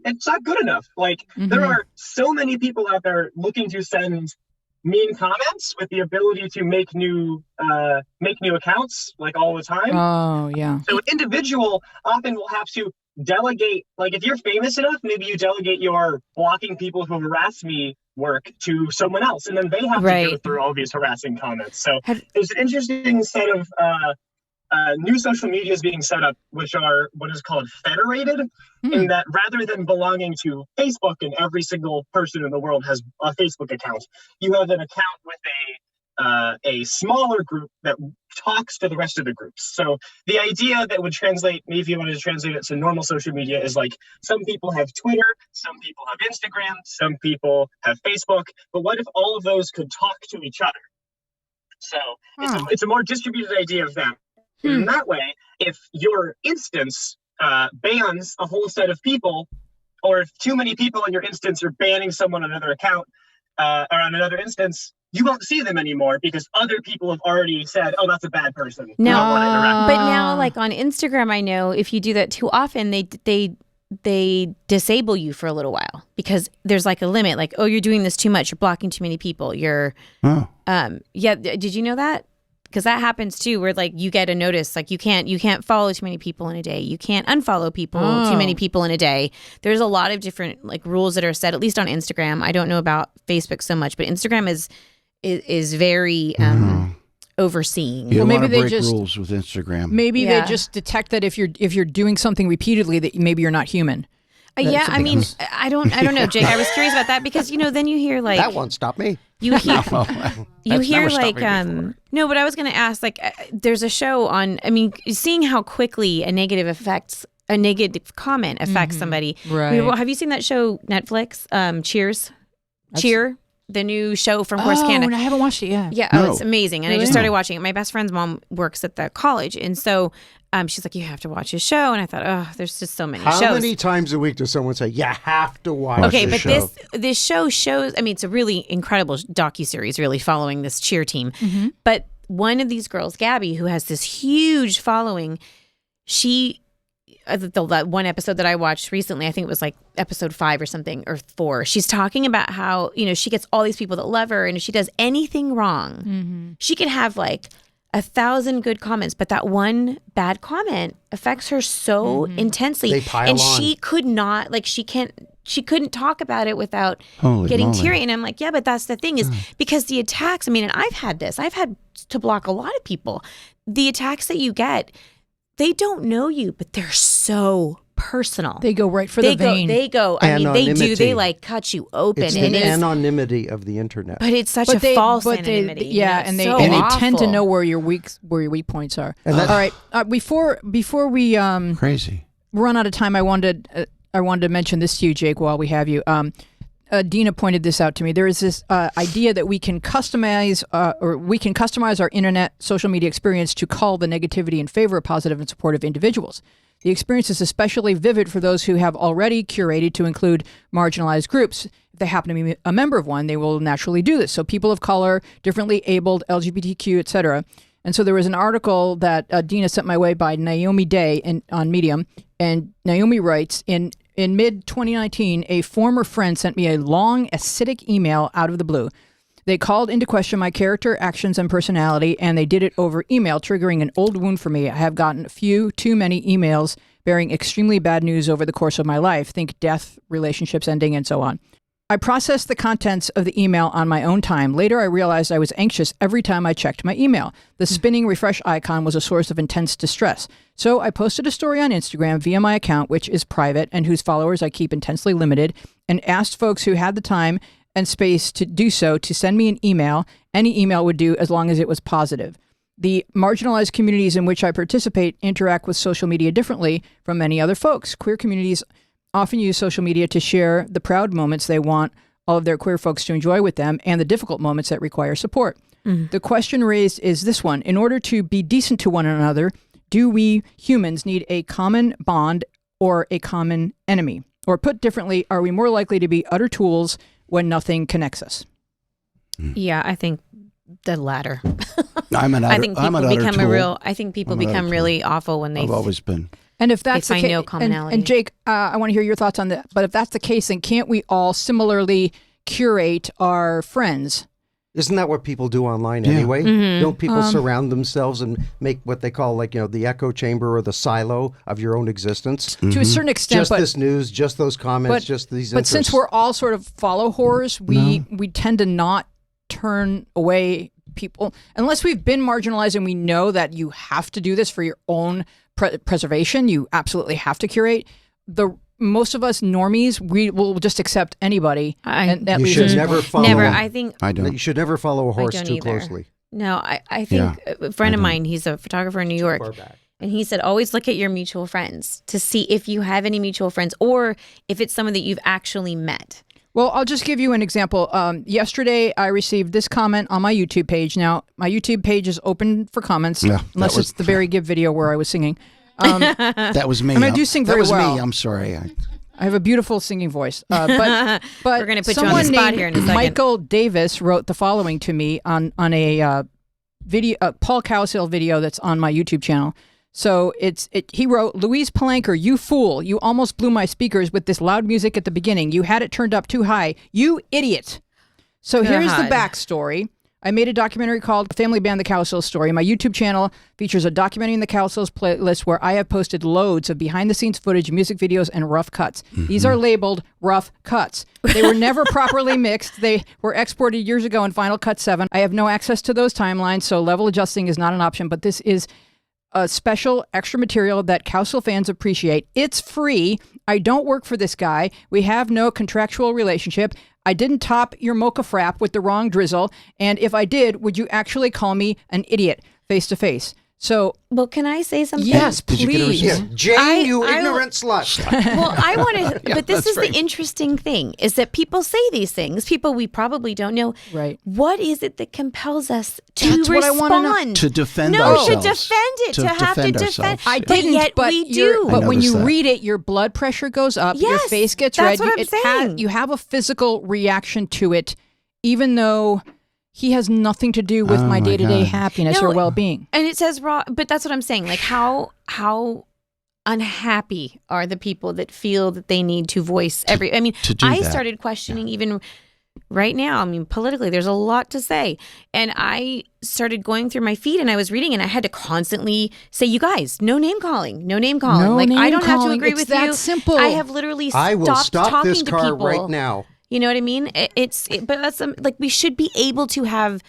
it's not good enough. Like there are so many people out there looking to send mean comments with the ability to make new accounts like all the time. Oh, yeah. So an individual often will have to delegate, like if you're famous enough, maybe you delegate your blocking people who harass me work to someone else, and then they have to go through all these harassing comments. So there's an interesting set of new social medias being set up, which are what is called federated, in that rather than belonging to Facebook and every single person in the world has a Facebook account, you have an account with a smaller group that talks to the rest of the groups. So the idea that would translate, maybe if you wanted to translate it to normal social media, is like some people have Twitter, some people have Instagram, some people have Facebook, but what if all of those could talk to each other? So it's a more distributed idea of that. In that way, if your instance bans a whole set of people, or if too many people in your instance are banning someone on another account or on another instance, you won't see them anymore because other people have already said, oh, that's a bad person. No, I don't want to interact. but now, like on Instagram, I know if you do that too often, they disable you for a little while because there's like a limit. Like, oh, you're doing this too much. You're blocking too many people. You're, Did you know that? Because that happens too, where like you get a notice, like you can't follow too many people in a day. You can't unfollow people too many people in a day. There's a lot of different like rules that are set, at least on Instagram. I don't know about Facebook so much, but Instagram is very overseeing. You Well, don't maybe want they to break just- rules with Instagram. Maybe they just detect that if you're doing something repeatedly, that maybe you're not human. Yeah, I mean, I don't know, Jake. I was curious about that because then you hear like That won't stop me. you hear That's hear never like stopped me before. no, but I was going to ask like there's a show on. I mean, seeing how quickly a negative comment affects somebody. Right. Have you seen that show Netflix? Cheers, Cheer. The new show from Horse Canada. No, I haven't watched it yet. Yeah, No. it's amazing. And I just started watching it. My best friend's mom works at the college. And so she's like, you have to watch this show. And I thought, oh, there's just so many How shows. many times a week does someone say, you have to watch Okay, this but show? this show shows, I mean, it's a really incredible docuseries really following this cheer team. But one of these girls, Gabby, who has this huge following, she... that one episode that I watched recently, I think it was like episode 5 or something, or 4. She's talking about how, she gets all these people that love her, and if she does anything wrong, she could have like 1,000 good comments, but that one bad comment affects her so intensely. They pile and on. she could not, like, she couldn't talk about it without Holy getting moly. teary. And I'm like, yeah, but that's the thing is because the attacks, I mean, and I've had to block a lot of people. The attacks that you get, they don't know you, but they're so personal. They go right for the vein. They go. I mean, they do. Anonymity. They like cut you open, It's and the it's. anonymity of the internet. But it's such a false anonymity. Yeah, It's and they so and they awful. tend to know where your weak points are. All right, before we Crazy. run out of time, I wanted to mention this to you, Jake, while we have you. Dina pointed this out to me. There is this idea that we can customize our internet social media experience to cull the negativity in favor of positive and supportive individuals. The experience is especially vivid for those who have already curated to include marginalized groups. If they happen to be a member of one, they will naturally do this. So people of color, differently abled, LGBTQ, etc. And so there was an article that Dina sent my way by Naomi Day on Medium, and Naomi writes, in mid-2019, a former friend sent me a long, acidic email out of the blue. They called into question my character, actions, and personality, and they did it over email, triggering an old wound for me. I have gotten too many emails bearing extremely bad news over the course of my life. Think death, relationships ending, and so on. I processed the contents of the email on my own time. Later, I realized I was anxious every time I checked my email. The spinning refresh icon was a source of intense distress. So I posted a story on Instagram via my account, which is private and whose followers I keep intensely limited, and asked folks who had the time and space to do so to send me an email. Any email would do as long as it was positive. The marginalized communities in which I participate interact with social media differently from many other folks. Queer communities often use social media to share the proud moments they want all of their queer folks to enjoy with them and the difficult moments that require support. The question raised is this one. In order to be decent to one another, do we humans need a common bond or a common enemy? Or put differently, are we more likely to be utter tools when nothing connects us? Yeah, I think the latter. I'm an utter, I think people I'm an utter become tool. I think people I'm an utter become really awful when I've always been. And if that's They the find case, no commonality. and Jake, I want to hear your thoughts on that. But if that's the case, then can't we all similarly curate our friends? Isn't that what people do online Yeah. anyway? Mm-hmm. Don't people surround themselves and make what they call the echo chamber or the silo of your own existence? To a certain extent, Just but this news, just those comments, just these but since interests. we're all sort of follow whores, we tend to not turn away people unless we've been marginalized and we know that you have to do this for your own preservation. You absolutely have to curate. Most of us normies, we will just accept anybody. And that You leaves should us- never follow. Never. I think I don't. You should never follow a horse don't too either. closely. no. I think a friend of mine, he's a photographer in New York, Far back. and he said always look at your mutual friends to see if you have any mutual friends or if it's someone that you've actually met. Well, I'll just give you an example. Yesterday, I received this comment on my YouTube page. Now, my YouTube page is open for comments, Yeah, unless it's the Barry Gibb video where I was singing. That was me. I mean, I do sing very That was well. me. I'm sorry. I have a beautiful singing voice. But We're gonna put you on the someone spot named here in a second. Michael Davis wrote the following to me on a video, Paul Cowsill video that's on my YouTube channel. So he wrote, Louise Palanker, you fool. You almost blew my speakers with this loud music at the beginning. You had it turned up too high. You idiot. So here's the God. backstory. I made a documentary called Family Band The Cowsills Story. My YouTube channel features a documenting the Cowsills playlist where I have posted loads of behind-the-scenes footage, music videos, and rough cuts. These are labeled rough cuts. They were never properly mixed. They were exported years ago in Final Cut 7. I have no access to those timelines, so level adjusting is not an option, but this is a special extra material that Cowsill fans appreciate. It's free. I don't work for this guy. We have no contractual relationship. I didn't top your mocha frap with the wrong drizzle. And if I did, would you actually call me an idiot face to face? So, Well, can I say something? yes, Did you get a please. response? Yeah, Jane, I- you I- ignorant slut. Well, I want to, Yeah, but this that's is right. the interesting thing is that people say these things, people we probably don't know. Right. What is it that compels us to That's what I respond? wanna know. To defend no, ourselves. to defend it, to have to defend defend. ourselves. I But didn't, yet but we you're- do. But when noticed you that. read it, your blood pressure goes up, your Yes, face gets that's red. what I'm saying. You have a physical reaction to it, even though he has nothing to do with Oh my my day-to-day God. happiness or well-being. And it says raw, but that's what I'm saying. Like how unhappy are the people that feel that they need to voice every. I mean, to do I that. started questioning even right now. I mean, politically, there's a lot to say, and I started going through my feed and I was reading, and I had to constantly say, "You guys, no name calling, no name calling. No like I name don't have to calling. agree It's with that you. simple. I have literally I will stopped stop talking this to car people right now. You know what I mean? But that's like we should be able to have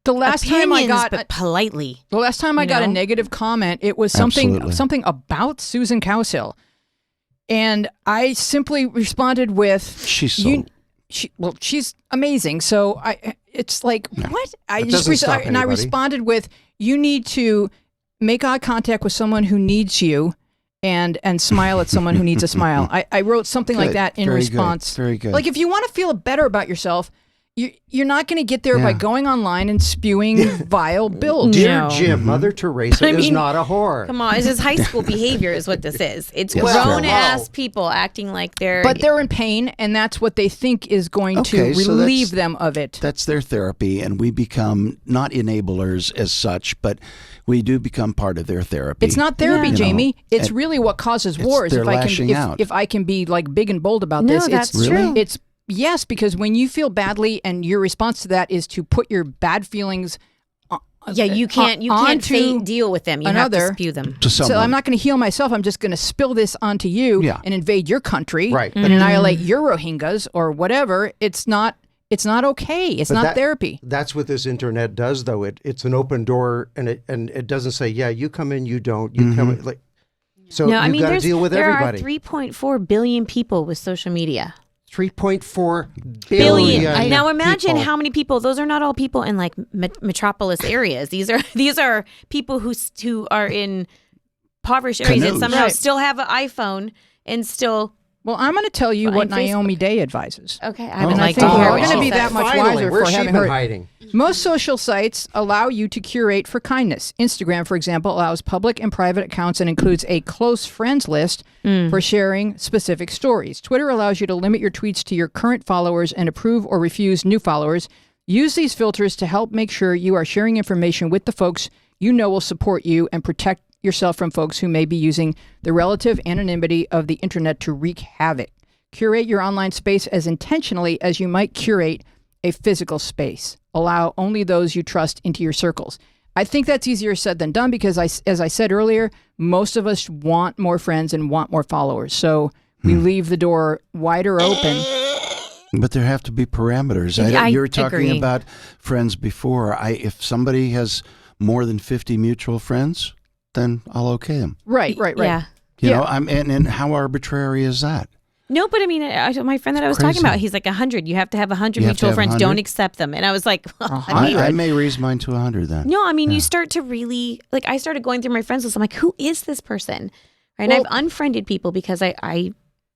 The last time I opinions, got but politely. The last time I You got a know? negative comment, it was something Absolutely. about Susan Cowsill. And I simply responded with She's so. she's amazing. So it's like what? I That just doesn't stop and I anybody. responded with you need to make eye contact with someone who needs you and smile at someone who needs a smile. I wrote something like Good. that in Very good. response. Very good. Like if you want to feel better about yourself, you're not going to get there by Yeah. going online and spewing vile bilge. Dear No. Jim, Mother Teresa I is mean, not a whore. Come on, this is high school behavior is what this is. It's Yes, grown ass well. people acting like they're But they're in pain, and that's what they think is going Okay, to so relieve that's- them of it. That's their therapy, and we become not enablers as such, but we do become part of their therapy. It's not therapy, You know, Jamie. It's and really what causes it's- wars. they're If I lashing can, out. if I can be like big and bold about No, this, that's it's true. It's yes, because when you feel badly, and your response to that is to put your bad feelings. you can't onto deal with them. You have another. to spew them. to someone. So I'm not going to heal myself. I'm just going to spill this onto you Yeah. and invade your country Right. and annihilate your Rohingyas or whatever. It's not okay. It's But not that- therapy. That's what this internet does, though. It's an open door, and it doesn't say, yeah, you come in, you don't, you come in, like. So No, I you've mean got to there's deal with there everybody. are 3.4 billion people with social media. 3.4 Billion. billion. Now imagine people. how many people. Those are not all people in like metropolis areas. These are people who are in impoverished areas and Canoes. somehow Right. still have an iPhone and still. Well, I'm going to tell you what Fine, Facebook. Naomi Day advises. Okay, I And would I like think to hear we're what going to she be says. that much Finally, wiser where's for she having been her. hiding? Most social sites allow you to curate for kindness. Instagram, for example, allows public and private accounts and includes a close friends list for sharing specific stories. Twitter allows you to limit your tweets to your current followers and approve or refuse new followers. Use these filters to help make sure you are sharing information with the folks you know will support you and protect yourself from folks who may be using the relative anonymity of the internet to wreak havoc. Curate your online space as intentionally as you might curate a physical space. Allow only those you trust into your circles. I think that's easier said than done because, as I said earlier, most of us want more friends and want more followers. So we leave the door wider open. But there have to be parameters. I You were talking agree. about friends before. If somebody has more than 50 mutual friends, then I'll okay them. Right. Yeah. You Yeah. know, and how arbitrary is that? No, but I mean, my friend that I was talking Crazy. about, he's like 100. You have to have 100 You have to mutual have friends. 100? Don't accept them. And I was like, well, I mean, I may raise mine to 100 then. no, I mean, you start to really like. I started going through my friends list. I'm like, who is this person? Right? And Well- I've unfriended people because I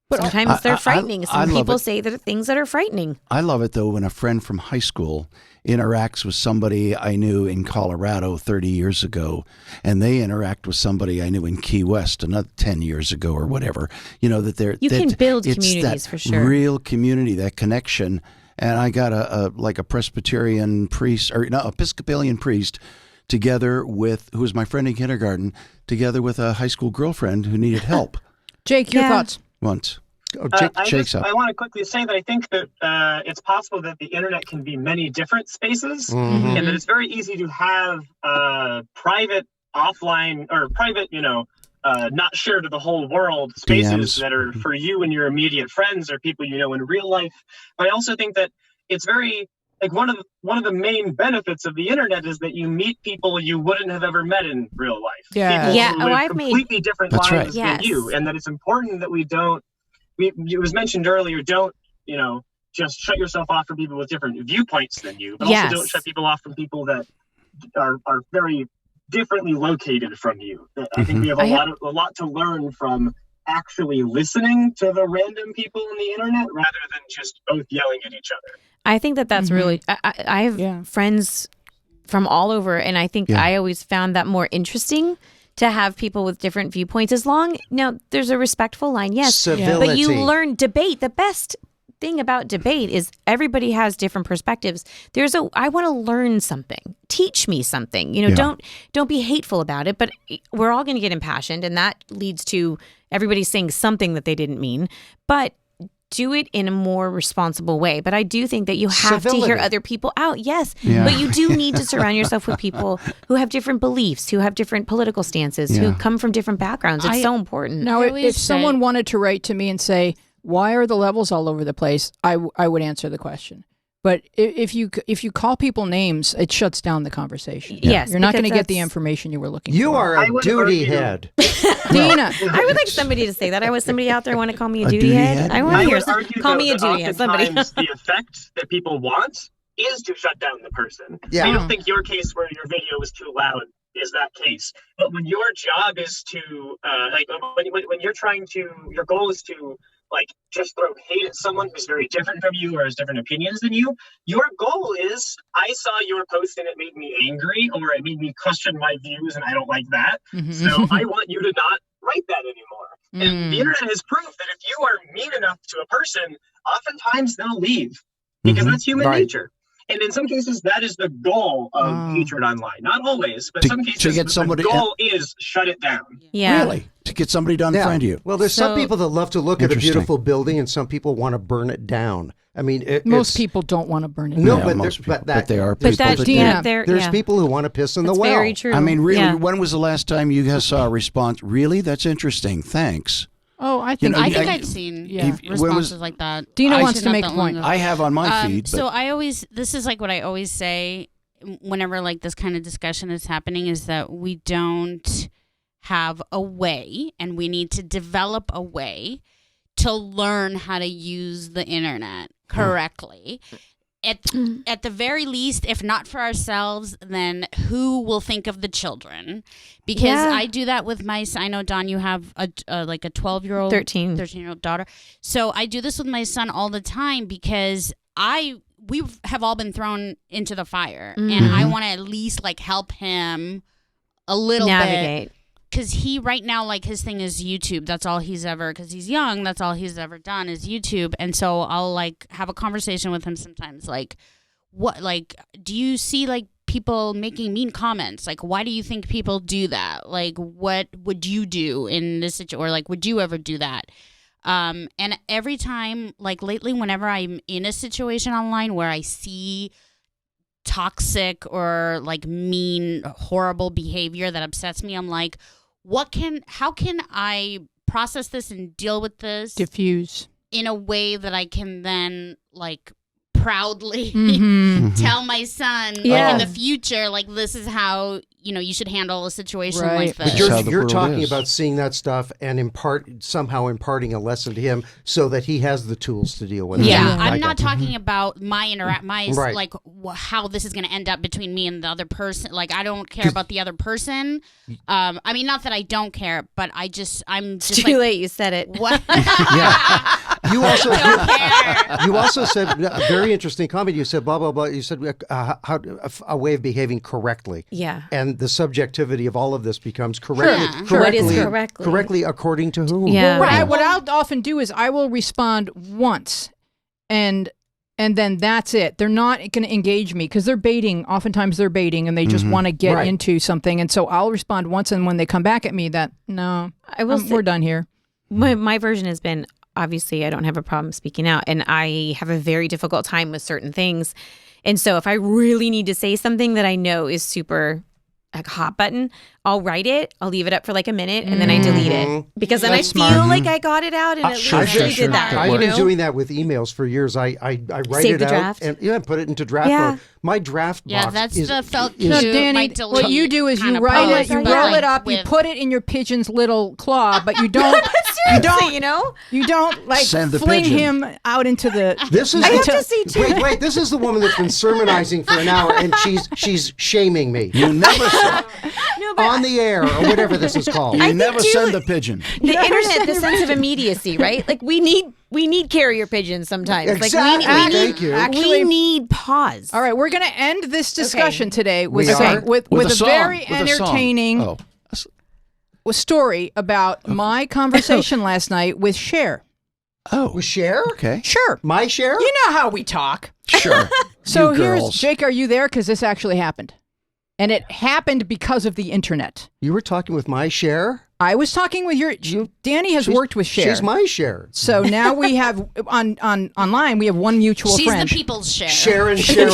But sometimes they're I frightening. Some love people it. say that things that are frightening. I love it, though, when a friend from high school interacts with somebody I knew in Colorado 30 years ago, and they interact with somebody I knew in Key West another 10 years ago or whatever. You know, that they're... You can build it's communities that for sure. real community, that connection. And I got a Presbyterian priest, or no, Episcopalian priest, together with, who was my friend in kindergarten, together with a high school girlfriend who needed help Jake, your Yeah. thoughts? once. Oh, Jake, Shakes up. I want to quickly say that I think that it's possible that the internet can be many different spaces, Mhm. and that it's very easy to have private offline or private, not shared to the whole world spaces DMs. that are for you and your immediate friends or people you know in real life. But I also think that it's very like one of the main benefits of the internet is that you meet people you wouldn't have ever met in real life. Yeah. People Yeah, who oh, live I've made- completely different That's lives right. than Yes. you, and that it's important that we don't. It was mentioned earlier. Don't just shut yourself off from people with different viewpoints than you, but Yes. also don't shut people off from people that are very differently located from you. I think we have a lot to learn from actually listening to the random people on the internet rather than just both yelling at each other. I think that that's really. I have Yeah. friends from all over, and I think Yeah. I always found that more interesting to have people with different viewpoints. As long now, there's a respectful line, yes, Civility. but you learn debate. The best thing about debate is everybody has different perspectives. I want to learn something. Teach me something. Yeah. Don't be hateful about it. But we're all going to get impassioned, and that leads to everybody saying something that they didn't mean. But do it in a more responsible way. But I do think that you have to hear Civility. other people out. Yes. Yeah. But you do need to surround yourself with people who have different beliefs, who have different political stances, who Yeah. come from different backgrounds. It's so important. Now, I if always someone say- wanted to write to me and say, why are the levels all over the place? I would answer the question. But if you call people names, it shuts down the conversation. Yes, You're not going to because get the that's- information you were looking You for. are I a would duty argue- head. Dina. I would like somebody to say that. I want somebody out there want to call me a, A duty duty head. head? I want I to hear would argue call though, me a that duty head. Somebody. oftentimes the effect that people want is to shut down the person. Yeah. I don't think your case where your video was too loud is that case. But when your job is to when you're trying to, your goal is to like just throw hate at someone who's very different from you or has different opinions than you, your goal is, I saw your post and it made me angry, or it made me question my views and I don't like that. So I want you to not write that anymore. And the internet has proved that if you are mean enough to a person, oftentimes they'll leave, because that's human nature. And in some cases, that is the goal of hatred online. Not always, but some cases, the goal is shut it down. Yeah. Really? To get somebody to unfriend you? Well, there's some people that love to look at a beautiful building, and some people want to burn it down. I mean, most people don't want to burn it down. No, but there are there's people that do. There's people who want to piss in the well. Very true. I mean, really, when was the last time you guys saw a response? Really? That's interesting. Thanks. Oh, I think I've seen responses like that. Dina wants to make a point. I have on my feed. But. So this is like what I always say whenever like this kind of discussion is happening, is that we don't have a way, and we need to develop a way to learn how to use the internet correctly. At the very least, if not for ourselves, then who will think of the children? Because I do that with my son. I know, Dawn, you have a 12-year-old, 13-year-old daughter. So I do this with my son all the time, because we have all been thrown into the fire, and I want to at least like help him a little bit. Because he right now, like, his thing is YouTube. That's all he's ever, because he's young, that's all he's ever done is YouTube. And so I'll like have a conversation with him sometimes, like, what, like, do you see like people making mean comments? Like, why do you think people do that? Like, what would you do in this situation? Or like, would you ever do that? And every time, like lately, whenever I'm in a situation online where I see toxic or like mean, horrible behavior that upsets me, I'm like, how can I process this and deal with this? Diffuse. In a way that I can then like proudly tell my son like, in the future, like, this is how, you should handle a situation like this. But you're talking about seeing that stuff and somehow imparting a lesson to him so that he has the tools to deal with it. Yeah, I'm not talking about my like how this is going to end up between me and the other person. Like, I don't care about the other person. I mean, not that I don't care, but I'm just it's too late. You said it. What? You also said a very interesting comment. You said blah blah blah. You said a way of behaving correctly. Yeah. And the subjectivity of all of this becomes correctly. What is correctly? Correctly according to whom? Yeah. Well, what I'll often do is I will respond once, and then that's it. They're not going to engage me because they're baiting. Oftentimes they're baiting, and they just want to get into something. And so I'll respond once, and when they come back at me, we're done here. My version has been, obviously, I don't have a problem speaking out, and I have a very difficult time with certain things. And so if I really need to say something that I know is super like hot button, I'll write it, I'll leave it up for like a minute, and then I delete it. Because then That's I feel like I got it out, and at least I really did that. I've been doing that with emails for years. I write Save it the out draft. and put it into draft mode. My draft box that's is, the felt is, cute. Danny, what you do is you write it, you roll it up, you put it in your pigeon's little claw, but you don't. You don't like fling him out into the. This is. I have to see too. Wait! This is the woman that's been sermonizing for an hour, and she's shaming me. You never said on the air or whatever this is called. You never send the pigeon. The internet, the sense of immediacy, right? Like we need carrier pigeons sometimes. Exactly. Like we we need pause. All right, we're going to end this discussion today with With a very entertaining story about my conversation last night with Cher. Oh, with Cher? Okay, sure. My Cher? You know how we talk. Sure. So here's Jake. Are you there? Because this actually happened, and it happened because of the internet. You were talking with my Cher? I was talking with Danny has worked with Cher. She's my Cher. So now we have online we have one mutual friend. She's the people's Cher. Cher and Cher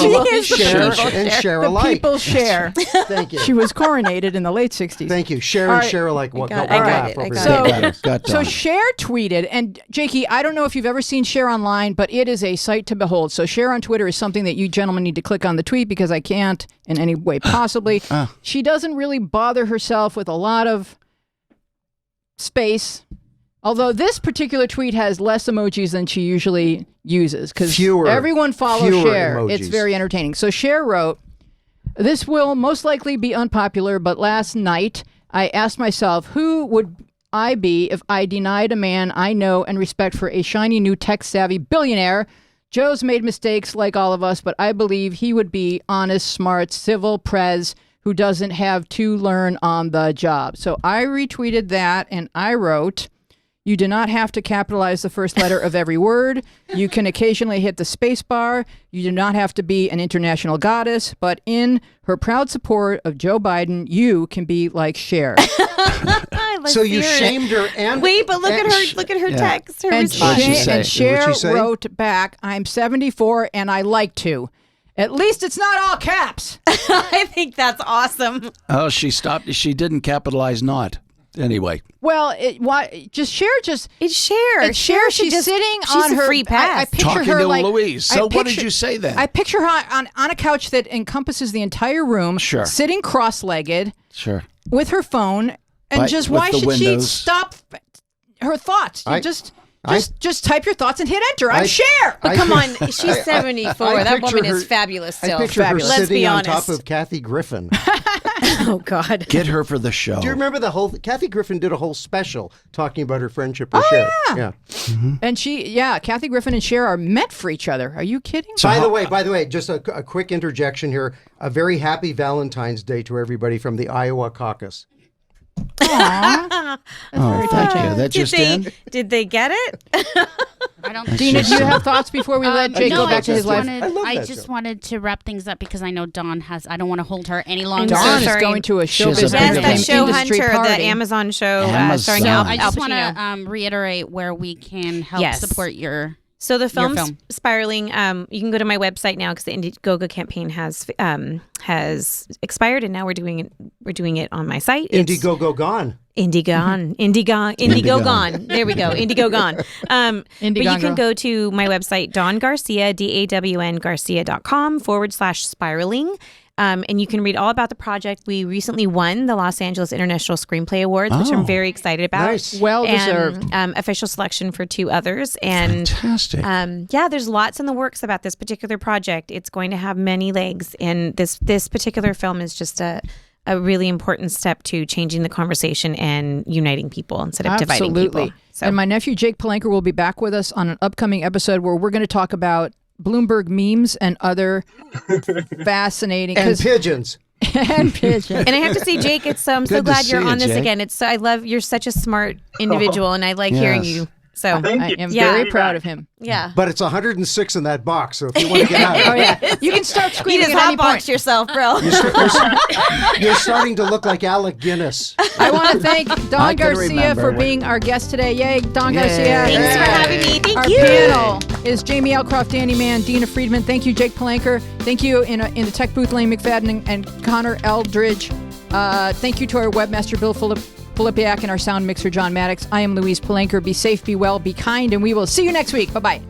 alike. The people's Cher. Thank you. She was coronated in the late 60s. Thank you. Cher and Cher alike. I got it. So Cher tweeted, and Jakey, I don't know if you've ever seen Cher online, but it is a sight to behold. So Cher on Twitter is something that you gentlemen need to click on the tweet because I can't in any way possibly. She doesn't really bother herself with a lot of space, although this particular tweet has less emojis than she usually uses because everyone follows Cher. Emojis. It's very entertaining. So Cher wrote, This will most likely be unpopular, but last night I asked myself, who would I be if I denied a man I know and respect for a shiny new tech-savvy billionaire? Joe's made mistakes like all of us, but I believe he would be honest, smart, civil prez who doesn't have to learn on the job. So I retweeted that and I wrote, you do not have to capitalize the first letter of every word. You can occasionally hit the space bar. You do not have to be an international goddess, but in her proud support of Joe Biden, you can be like Cher. So you shamed her and wait, but look at her text. Her And response. and Cher wrote back, I'm 74 and I like to. At least it's not all caps. I think that's awesome. Oh, she stopped. She didn't capitalize not. Anyway. Well, it's Cher. It's Cher. She's sitting she's on a her free pass. I picture Talking her to like Louise. So what did you say then? I picture her on a couch that encompasses the entire room, Sure. sitting cross-legged, Sure. with her phone, and But just with why the should she windows. stop her thoughts? You I- just type your thoughts and hit enter. I'm Cher. But come on, she's 74. I That picture woman her- is fabulous still. I picture her Let's sitting be on honest. top of Kathy Griffin. Oh, God. Get her for the show. Do you remember the whole? Kathy Griffin did a whole special talking about her friendship with Cher. yeah. Yeah. And Kathy Griffin and Cher are meant for each other. Are you kidding? By the way, just a quick interjection here. A very happy Valentine's Day to everybody from the Iowa caucus. Aww. Oh, thank you. That just in? Did they get it? I don't. Dina, do you have thoughts before we let Jake go back to his life? I just wanted to wrap things up because I know Dawn has. I don't want to hold her any longer. Dawn is going to a show business Yes, that show industry Hunter, party. the Amazon show starring So Al I just want Pacino. to reiterate where we can help Yes. support your. So the film's film. spiraling. You can go to my website now because the Indiegogo campaign has expired, and now we're doing it on my site. Indiegogo gone. Indigo gone. There we go. Indigo gone. But you can go to my website, Dawn Garcia, DAWNGarcia.com/spiraling. And you can read all about the project. We recently won the Los Angeles International Screenplay Awards, which I'm very excited about. Nice. Well deserved. Official selection for 2 others. And Fantastic. there's lots in the works about this particular project. It's going to have many legs, and this particular film is just a really important step to changing the conversation and uniting people instead of dividing people. So. And my nephew Jake Palanker will be back with us on an upcoming episode where we're going to talk about Bloomberg memes and other fascinating And pigeons. and pigeons. And I have to say, Jake, I'm so Good to glad you're see on you, this Jake. again. You're such a smart individual, and I like hearing Yes. you. So I am very proud of him. yeah. But it's 106 in that box, so if you want to get out, Oh yeah, you can start You screaming just at any hotbox point. yourself, bro. you're starting to look like Alec Guinness. I want to thank I Dawn can Garcia remember for when- being our guest today. Yay, Dawn Yay. Garcia. Thanks for having me. Thank Our you. panel is Jamie Elcroft, Danny Mann, Dina Friedman. Thank you, Jake Palanker. Thank you in the tech booth, Lane McFadden and Connor Eldridge. Thank you to our webmaster, Bill Filipiak, and our sound mixer, John Maddox. I am Louise Palanker. Be safe, be well, be kind, and we will see you next week. Bye-bye.